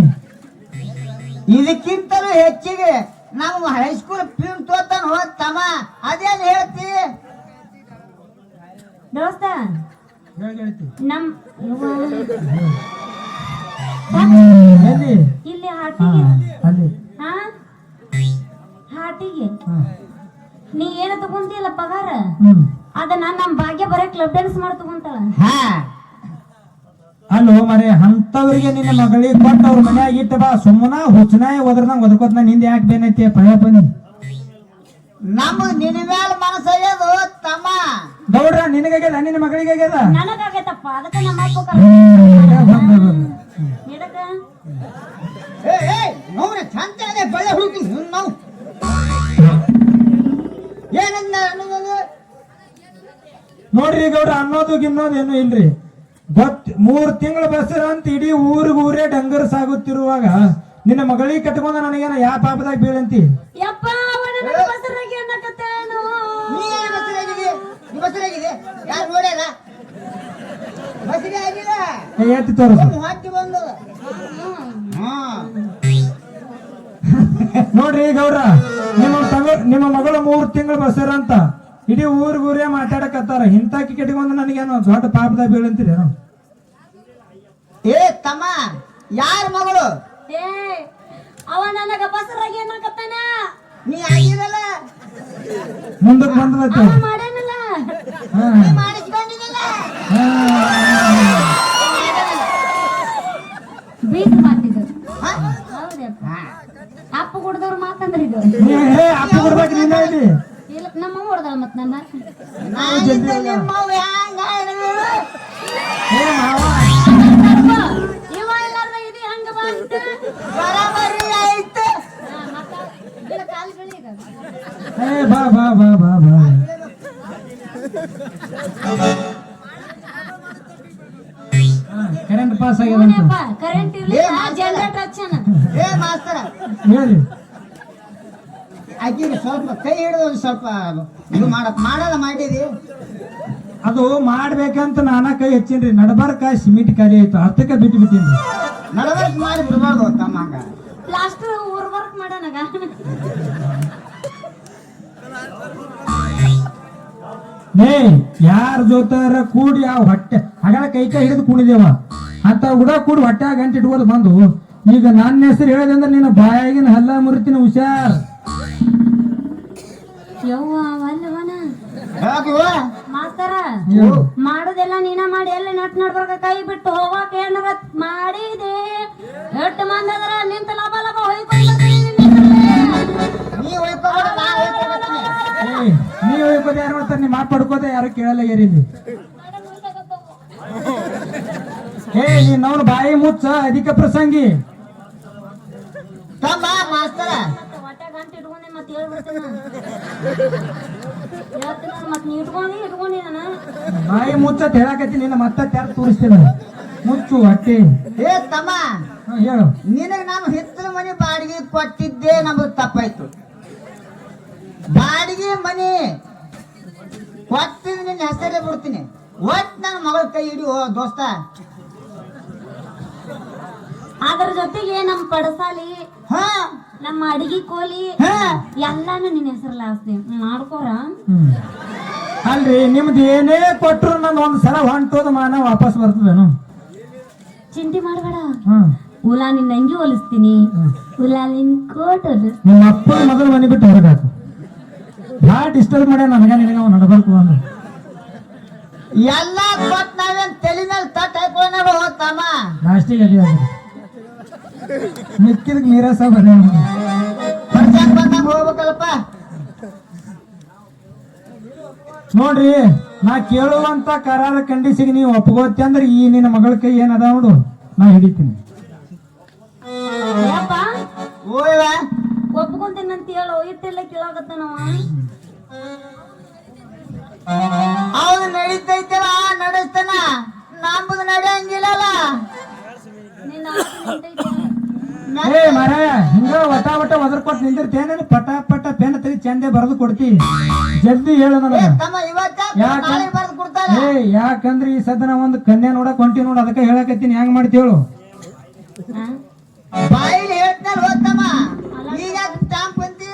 ಇದಕ್ಕಿಂತಲೂ ಹೆಚ್ಚಿಗೆ ನಮ್ಮ ಹೈಸ್ಕೂಲ್ ಫೀಮ್ ತೋತಾನ ಹೋಗ್ತಮ್ಮ. ಅದೇನ್ ಹೇಳ್ತಿ ದೋಸ್ತ? ಹೇಳ್ತಿ ನಮ್ ಎಲ್ಲಿ? ಇಲ್ಲಿ ಹಾಟಿಗೆ. ಅಲ್ಲಿ ಹಾ ಹಾಟಿಗೆ ನೀ ಏನ ತಗೊಂತಿಲ್ಲ ಪಗಾರ, ಅದನ್ನ ನಮ್ ಭಾಗ್ಯ ಬರೀ ಕ್ಲಬ್ ಡ್ಯಾನ್ಸ್ ಮಾಡಿ ತಗೊಂತಾಳ. ಹಾ ಅಲ್ಲೋ ಮರೆ, ಅಂತವ್ರಿಗೆ ನಿನ್ನ ಮಗಳಿಗೆ ಕೊಟ್ಟು ಅವ್ರ ಮನ್ಯಾಗ ಇಟ್ಟ ಬಾ. ಸುಮ್ಮನ ಹುಚ್ಚನಾಯ ಒದ್ರದಂಗ ಒದಕೋತ್ ನಿಂದ ಯಾಕೆ ಬೇನೈತಿ ಪಯ ಬನ್ನಿ. ನಮಗ್ ನಿನ್ನ ಮ್ಯಾಲ ಮನಸ್ಸಾಗ್ಯದು ತಮ್ಮ. ಗೌಡ್ರ ನಿನಗಾಗ್ಯದ, ನಿನ್ನ ಮಗಳಿಗಾಗ್ಯದ? ನನಗಾಗೈತಪ್ಪ, ಅದಕ್ಕ ನಮ್ಮ ಅಪ್ಪ ಎಡಕ ನೋಡ್ರಿ ಚಂದ ಬೆಳೆ ಹುಡುಕಿ ನಾವು ನೋಡ್ರಿ ಗೌಡ್ರ ಅನ್ನೋದು ಗಿನ್ನೋದು ಏನು ಇಲ್ರಿ. 3 ತಿಂಗಳ ಬಸ್ರ ಅಂತ ಇಡೀ ಊರೇ ಡಂಗರ್ ಸಾಗುತ್ತಿರುವಾಗ ನಿನ್ನ ಮಗಳಿಗೆ ಕಟ್ಕೊಂಡ ನನಗೇನ ಯಾ ಪಾಪದಾಗ ಬೀಳಂತಿ? ಯಪ್ಪ ಅವನ ಬಸರಾಗಿ ಅನ್ನಕತ್ತೇನು? ನೀ ಬಸರಾಗಿದೆ, ನೀ ಬಸರಾಗಿದೆ, ಯಾರು ನೋಡ್ಯಾರ? ಬಸರಿ ಆಗಿಲ್ಲ, ಎತ್ತಿ ತೋರಿಸು. ಹೊಟ್ಟಿ ಬಂದದ. ನೋಡ್ರಿ ಗೌಡ್ರ, ನಿಮ್ಮ ಮಗಳು 3 ತಿಂಗಳ ಬಸ್ರ ಅಂತ ಇಡೀ ಊರೇ ಮಾತಾಡಕತ್ತಾರ. ಇಂತಾಕಿ ಕಟ್ಕೊಂಡ ನನಗೇನು ದೊಡ್ಡ ಪಾಪದಾಗ ಬೀಳಂತೀರೇನು? ಏ ತಮ್ಮ, ಯಾರ ಮಗಳು? ಏ ಅವ ನನಗ ಬಸರಾಗಿ ಅನ್ನಕತ್ತಾನ. ನೀ ಆಗಿರಲ್ಲ, ಮುಂದಕ್ಕೆ ಬಂದದತ್ತ. ಅವ ಮಾಡೇನಲ್ಲ, ನೀ ಮಾಡಿಸ್ಕೊಂಡಿದ್ದಲ್ಲ. ಬೀಗ್ ಮಾತಿದು. ಹಾ? ಹೌದಪ್ಪ, ಅಪ್ಪ ಕುಡ್ದವ್ರ ಮಾತಂದ್ರ ಇದು. ಅಪ್ಪ ಕೊಡ್ಬೇಕು ನೀನ ಇಲ್ಲಿ. ಇಲ್ಲ ನಮ್ಮ ಹೊಡ್ದಳ ಮತ್ ನನ್ನ. ನಾನಿದ್ದ ನಿಮ್ಮವ್ವ ಹ್ಯಾಂಗ ಹೇಳಿದ್ರು? ಏ ಮಾವ, ಇವ ಇಲ್ಲಾರ್ದ ಇದು ಹಂಗ ಬಂತ. ಬರಾಬರಿ ಆಯ್ತು. ಮತ್ತ ಕಾಲ್ಗಳು ಈಗ. ಏ ಬಾ ಬಾ ಬಾ ಬಾ ಬಾ. ಕರೆಂಟ್ ಪಾಸ್ ಆಗ್ಯದಂತ ಹೂನಪ್ಪ, ಕರೆಂಟ್ ಇರ್ಲಿಲ್ಲ, ಜನರೇಟರ್ ಹಚ್ಚನ. ಏ ಮಾಸ್ತರ, ಹೇಳಿ. ಆಕಿಗೆ ಸ್ವಲ್ಪ ಕೈ ಹಿಡಿದು ಒಂದ್ ಸ್ವಲ್ಪ ಇದು ಮಾಡಲ್ಲ ಮಾಡಿದಿ. ಅದು ಮಾಡ್ಬೇಕಂತ ನಾನ ಕೈ ಹೆಚ್ಚಿನ್ರಿ. ನಡಬಾರ್ಕ ಸಿಮೆಂಟ್ ಖಾಲಿ ಆಯ್ತು, ಅರ್ಥಕ್ಕೆ ಬಿಟ್ಟು ಬಿಟ್ಟಿನ್ರಿ. ನಡವಳಿಕೆ ಮಾಡಿ ಬಿಡಬಾರ್ದು ತಮ್ಮ ಹಂಗ. ಲಾಸ್ಟ್ ಊರ್ ವರ್ಕ್ ಮಾಡನಗ. ಏ ಯಾರ ಜೊತಾರ ಕೂಡಿ ಆ ಹೊಟ್ಟೆ ಹಗಲ ಕೈ ಹಿಡಿದು ಕುಣಿದೇವ ಅಂತ ಹುಡ ಕೂಡಿ ಹೊಟ್ಟೆ ಗಂಟೆ ಇಟ್ಕೊಂಡು ಬಂದು ಈಗ ನನ್ನ ಹೆಸರು ಹೇಳಿದೆ ನಿನ್ನ ಬಾಯಾಗಿನ ಹಲ್ಲ ಮುರಿತಿನ ಹುಷಾರ್. ಯವ್ವ ವಲ್ಲವನ ಯಾಕಿವ? ಮಾಸ್ತರ, ಹೇಳು. ಮಾಡುದೆಲ್ಲ ನೀನ ಮಾಡಿ ಎಲ್ಲ ನಟ್ ನಡ್ಬರ್ಕ ಕೈ ಬಿಟ್ಟು ಹೋಗಾಕ ಏನಾರ ಮಾಡಿದೆ. ಎಷ್ಟು ಮಂದಿ ಅದರ ನಿಂತ ಲಬ ಲಬ ನೀ ಹೋಯ್ಕೋಬೇಡ, ನಾ ಹೋಯ್ಕೋಬೇಡ್ತೀನಿ. ನೀವು ಹೋಗ್ಬೋದು ಯಾರು ಮಾಡ್ತಾರೆ, ನಿಮ್ಮ ಮಾತು ಪಡ್ಕೋದೆ ಯಾರು ಕೇಳಲ್ಲ ಏರಿಲ್ಲಿ. ನೀನ್ ಅವನು ಬಾಯಿ ಮುಚ್ಚ ಅಧಿಕ ಪ್ರಸಂಗಿ. ತಮ್ಮ ಮಾಸ್ತರ, ಹೊಟ್ಟೆ ಗಂಟೆ ಇಟ್ಕೊಂಡೆ ಮತ್ತೆ ಹೇಳ್ಬಿಡ್ತೇನೆ. ಮತ್ ನೀ ಇಟ್ಕೊಂಡಿ ನಾನು. ಬಾಯಿ ಮುಚ್ಚತ್ ಹೇಳಕತ್ತಿ, ನಿನ್ನ ಮತ್ತೆ ತೆರ ತೋರಿಸ್ತೇನೆ. ಮುಚ್ಚು ಹೊಟ್ಟೆ. ಏ ತಮ್ಮ, ಹೇಳು. ನಿನಗೆ ನಾನು ಹಿತ್ತಲ ಮನೆ ಬಾಡಿಗೆ ಕೊಟ್ಟಿದ್ದೆ, ನಮ್ದು ತಪ್ಪಾಯ್ತು. ಬಾಡಿಗೆ ಮನೆ ಕೊಟ್ಟಿದ್ದು ನಿನ್ನ ಹೆಸರೇ ಬಿಡ್ತೀನಿ. ಒಟ್ಟು ನನ್ನ ಮಗಳ ಕೈ ಹಿಡಿ ಓ ದೋಸ್ತ. ಅದ್ರ ಜೊತೆಗೆ ನಮ್ ಪಡಸಾಲಿ, ಹಾ ನಮ್ಮ ಅಡಿಗೆ ಕೋಲಿ ಹಾ ಎಲ್ಲಾನು ನಿನ್ನ ಹೆಸರಲ್ಲ ಆಸ್ತಿ ಮಾಡ್ಕೋರ. ಅಲ್ರಿ ನಿಮ್ದು ಏನೇ ಕೊಟ್ರು ನಾನು ಒಂದ್ ಸಲ ಹೊಂಟೋದ ಮಾನ ವಾಪಸ್ ಬರ್ತದೇನು? ಚಿಂತೆ ಮಾಡಬೇಡ. ಹ್ಮ್. ಉಲಾ ನಿನ್ನ ಅಂಗಿ ಹೊಲಿಸ್ತೀನಿ, ಉಲಾ ನಿನ್ ಕೋಟ್ ಹೊಲಿಸ್ತೀನಿ. ನಿಮ್ಮ ಅಪ್ಪನ ಮೊದಲು ಮನೆ ಬಿಟ್ಟು ಹೊರಗಾಕು. ಭಾಳ ಡಿಸ್ಟರ್ಬ್ ಮಾಡ್ಯ ನನಗ ನಿನಗ ಅವ್ನು ನಡಬರ್ಕು ಅಂದು. ಎಲ್ಲ ಕೊಟ್ಟು ನಾವೇನ್ ತಲೆ ಮೇಲೆ ತಟ್ ಹಾಕೊಳ್ಳೋಣ ಹೋಗ್ತಾಮ. ಲಾಸ್ಟಿಗೆ ಅದೇ ಆಗಿದೆ. ಮಿಕ್ಕಿದಕ್ಕೆ ನೀರಸ ಬರ ಬರ್ಸಕ್ ಬಂದಂಗ ಹೋಗ್ಬೇಕಲ್ಲಪ್ಪ. ನೋಡ್ರಿ, ನಾ ಕೇಳುವಂತ ಕರಾರ ಕಂಡೀಸಿಗೆ ನೀವು ಒಪ್ಕೋತಿ ಅಂದ್ರೆ ಈ ನಿನ್ನ ಮಗಳ ಕೈ ಏನದ ನೋಡು ನಾ ಹಿಡಿತೀನಿ. ಯಪ್ಪ ಓಯ್ವ ಒಪ್ಕೊಂತೇನಂತ ಹೇಳು, ಇಟ್ಟೆಲ್ಲ ಕೇಳಾಕತ್ತಾನವ. ಅವನು ನಡೀತೈತಲ್ಲ ನಡೆಸ್ತಾನ, ನಮ್ಮದು ನಡೆಯಂಗಿಲ್ಲಲ್ಲ. ನಿನ್ನ ಆಸೆ ನಿಂತೈತೆ. ಏ ಮರ ಹಿಂಗ ವಟ ಒದರ್ಕೊಟ್ ನಿಂದಿರ್ತೇನೆ. ಪಟ ಪಟ ಪೆನ್ ತೆಗಿ ಚಂದೆ ಬರೆದು ಕೊಡ್ತಿ. ಜಲ್ದಿ ಹೇಳು ನನಗ. ತಮ್ಮ ಇವತ್ತ ಯಾಕ? ನಾಳೆ ಬರ್ದು ಕೊಡ್ತಾರ. ಯಾಕಂದ್ರೆ ಈ ಸದ್ದ ನಾ ಒಂದು ಕನ್ಯಾ ನೋಡಕ್ ಹೊಂಟಿ ನೋಡು, ಅದಕ್ಕೆ ಹೇಳಕತ್ತೀನಿ. ಹೆಂಗ್ ಮಾಡ್ತಿ ಹೇಳು? ಹಾ? ಬಾಯಿಲಿ ಹೇಳ್ತಾರ ಹೋಗ್ತಮ್ಮ. ಈಗ ಸ್ಟಾಂಪ್ ಬಂತಿ.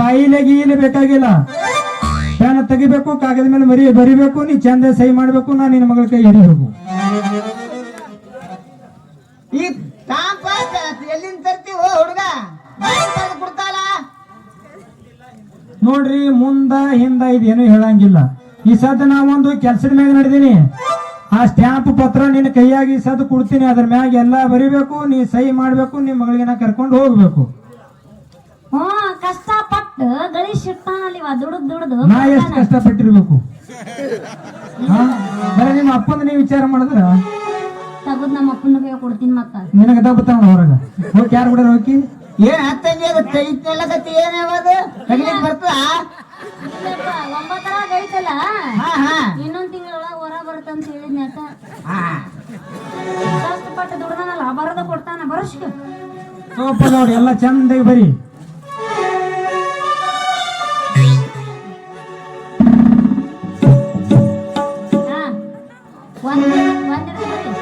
ಬಾಯಿಲೆ ಗೀಲೆ ಬೇಕಾಗಿಲ್ಲ. ಪೆನ್ ತೆಗಿಬೇಕು, ಕಾಗದ ಮೇಲೆ ಬರಿಬೇಕು, ನೀ ಚಂದ ಸಹಿ ಮಾಡ್ಬೇಕು, ನಾ ನಿನ್ನ ಮಗಳ ಕೈ ಹಿಡಿಬೇಕು. ಈ ಸ್ಟಾಂಪ್ ಎಲ್ಲಿಂದ ತರ್ತೀವೋ ಹುಡುಗ? ಬರ್ದು ಕೊಡ್ತಾಳ. ನೋಡ್ರಿ, ಮುಂದ ಹಿಂದ ಇದೇನು ಹೇಳಂಗಿಲ್ಲ. ಈ ಸದ್ದ ನಾ ಒಂದು ಕೆಲ್ಸದ ಮ್ಯಾಗ ನಡೆದೀನಿ. ಆ ಸ್ಟ್ಯಾಂಪ್ ಪತ್ರ ನಿನ್ನ ಕೈಯಾಗಿ ಈ ಸದ್ದು ಕೊಡ್ತೀನಿ. ಅದ್ರ ಮ್ಯಾಗ ಎಲ್ಲಾ ಬರಿಬೇಕು, ನೀ ಸಹಿ ಮಾಡ್ಬೇಕು, ನಿಮ್ ಮಗಳಿಗೆ ನಾ ಕರ್ಕೊಂಡು ಹೋಗ್ಬೇಕು. ಕಷ್ಟಪಟ್ಟು ಗಳಿಸಿಟ್ಟಾನಲ್ಲಿ ದುಡ್ದು ನಾ ಎಷ್ಟು ಕಷ್ಟಪಟ್ಟಿರ್ಬೇಕು? ಬರೀ ನಿಮ್ಮ ಅಪ್ಪಂದ ನೀವ್ ವಿಚಾರ ಮಾಡಿದ್ರ ತಗದ್ ನಮ್ಮ ಅಪ್ಪನ ಕೈ ಕೊಡ್ತೀನಿ. ಮತ್ತ ನಿನಗ ತಪ್ಪತ್ತ ಹೊರಗ ಹೋಗಿ ಯಾರು ಕೂಡ ಹೋಗಿ ಏನ್ ಹತ್ತಂಗೆ ಅದು ಕೈ ತೆಲ್ಲಕತ್ತಿ ಏನೇವದು ಕಲಿಲಿಕ್ ಬರ್ತದ ಇಲ್ಲಪ್ಪ, 9 ಐತಲ್ಲ ಹಾ ಹಾ ಇನ್ನೊಂದ್ ತಿಂಗಳೊಳಗ ಹೊರ ಬರುತ್ತಂತ ಹೇಳಿದ್ನಿ ಅಕ್ಕ. ಹಾ ಕಷ್ಟಪಟ್ಟು ದುಡ್ದಾನಲ್ಲ ಬರದ ಕೊಡ್ತಾನ ಬರೋಷ್ಕ. ಸೋಪ ನೋಡಿ ಎಲ್ಲ ಚಂದಾಗಿ ಬರಿ. ಹಾ ಒಂದಿನ ಬರೀ.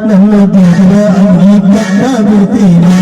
ನನ್ನ ದೇವರ ಅಂಗಿ ಕಟ್ಟ ಬಿಡ್ತೀನಿ.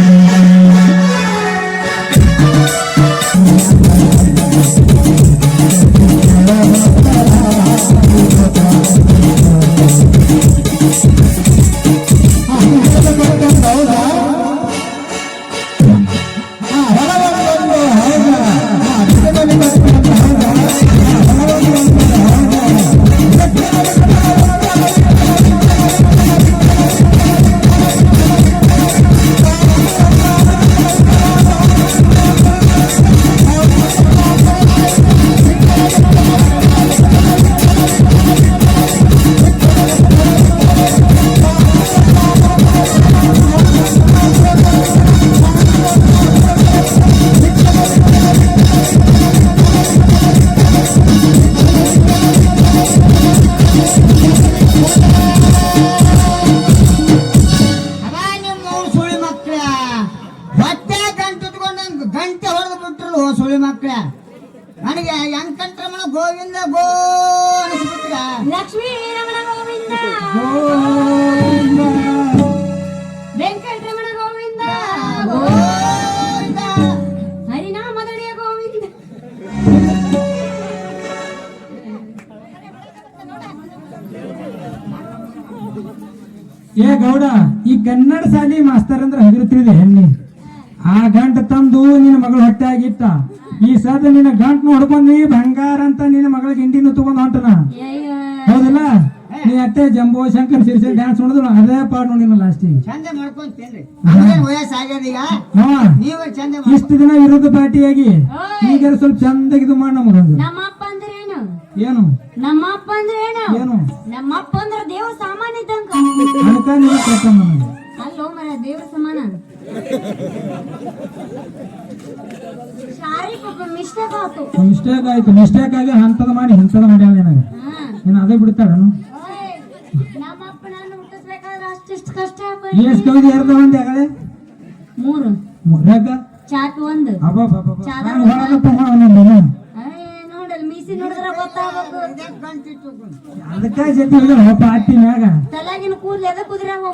ಗಂಟೆ ಹೊಡೆದು ಬಿಟ್ರು ಸುಳಿ ಮಕ್ಕಳ ನನಗೆ ವೆಂಕಟರಮಣ ಗೋವಿಂದ ಗೋ ಅನಿಸ್ಬಿಟ್ರ ಲಕ್ಷ್ಮೀ ರಮಣ ಗೋವಿಂದ ವೆಂಕಟರಮಣ ಗೋವಿಂದ ಗೋವಿಂದ ಹರಿನಾಮದಡಿಯ ಗೋವಿಂದ. ಏ ಗೌಡ, ಈ ಕನ್ನಡ ಶಾಲಿ ಮಾಸ್ತರ್ ಅಂದ್ರೆ ಹಗಿರ್ತಿದೆ ಹೆಣ್ಣಿ. ಆ ಗಂಟ ತಂದು ನಿನ್ನ ಮಗಳ ಹೊಟ್ಟೆ ಆಗಿಟ್ಟ. ಈ ಸದ ನಿನ್ನ ಗಂಟ್ ಹೊಡ್ಕೊಂಡಿ ಬಂಗಾರ ಅಂತ ನಿನ್ನ ಮಗಳಿಗೆ ಹಿಂಡಿನ ತಗೊಂಡ್ ಹೊಂಟನ. ಹೌದಿಲ್ಲ? ನೀ ಅಟ್ಟೆ ಜಂಬೋ ಶಂಕರ್ ಸಿರಿಸಿ ಡ್ಯಾನ್ಸ್ ನೋಡಿದ್ರು ಅದೇ ಪಾಡ್ ನೋಡಿನ ಲಾಸ್ಟಿಗೆ. ಚಂದ ಮಾಡ್ಕೊಂತೇನ್ರಿ ನಮಗೇನ್ ವಯಸ್ಸು ಆಗ್ಯದ ಈಗ ನೀವ ಚಂದ ಇಷ್ಟು ದಿನ ವಿರೋಧ ಪಾರ್ಟಿಯಾಗಿ ಈಗ ಸ್ವಲ್ಪ ಚಂದಾಗಿ ಇದು ಮಾಡಿ ನಮಗೊಂದು. ನಮ್ಮಪ್ಪ ಅಂದ್ರೆ ಏನು? ಏನು ನಮ್ಮಪ್ಪ ಅಂದ್ರೆ ಏನು? ಏನು ನಮ್ಮಪ್ಪ ಅಂದ್ರೆ ದೇವ್ರ ಸಾಮಾನ್ಯ ಇದ್ದಂಗ. ಅದಕ್ಕ ನೀವು ಕೇಳ್ತ ನನಗೆ. ಅಲ್ಲೋ ಮರ ದೇವ್ರ ಸಮಾನ. ಸಾರಿ ಪಾಪ ಮಿಸ್ಟೇಕ್ ಆತು. ಮಿಸ್ಟೇಕ್ ಆಯ್ತು. ಮಿಸ್ಟೇಕ್ ಆಗಿ ಅಂತದ ಮಾಡಿ ಇಂಥದ ಮಾಡ್ಯಾಳ ನಿನಗೆ. ನೀನು ಅದೇ ಬಿಡ್ತಾಳನು? ನಮ್ಮಪ್ಪ ನಾನು ಹುಟ್ಟಿಸ್ಬೇಕಾದ್ರೆ ಅಷ್ಟಿಷ್ಟು ಕಷ್ಟ ಎಸ್ ಕವಿದೆ ಯಾರ್ದ ಒಂದು ಆಗಲೇ 3 ಮುರ್ರಾಗ ಚಾಟ್ 1 ನೋಡಲ್ ಮೀಸಿ ನೋಡಿದ್ರ ಗೊತ್ತಾಗಬೇಕು. ಅದಕ್ಕ ಜೊತೆ ಪಾರ್ಟಿ ಮ್ಯಾಗ ತಲೆಗಿನ ಕೂದ್ಲು ಎದ ಕುದುರ್ಯಾವ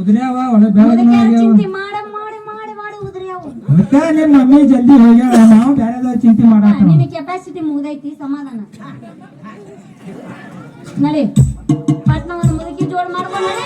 ಉದ್ರ್ಯಾವ ಒಳ್ಳೆ ಬೆಳಗ್ಗೆ ಚಿಂತೆ ಮಾಡಿ ಮಾಡಿ ಮಾಡಿ ಮಾಡಿ ಉದುರ್ಯಾವ. ಅದಕ್ಕ ನಿಮ್ಮ ಮಮ್ಮಿ ಜಲ್ದಿ ಹೋಗ್ಯಾಳ. ನಾವು ಬೇರೆದವ್ರ ಚಿಂತೆ ಮಾಡಾಕ ನಿನ್ನ ಕೆಪಾಸಿಟಿ ಮುಗ್ದೈತಿ. ಸಮಾಧಾನ ನಡಿ. ಪಟ್ನ ಒಂದು ಮುದುಕಿ ಜೋಡ್ ಮಾಡ್ಕೊಂಡ್ ನಡಿ.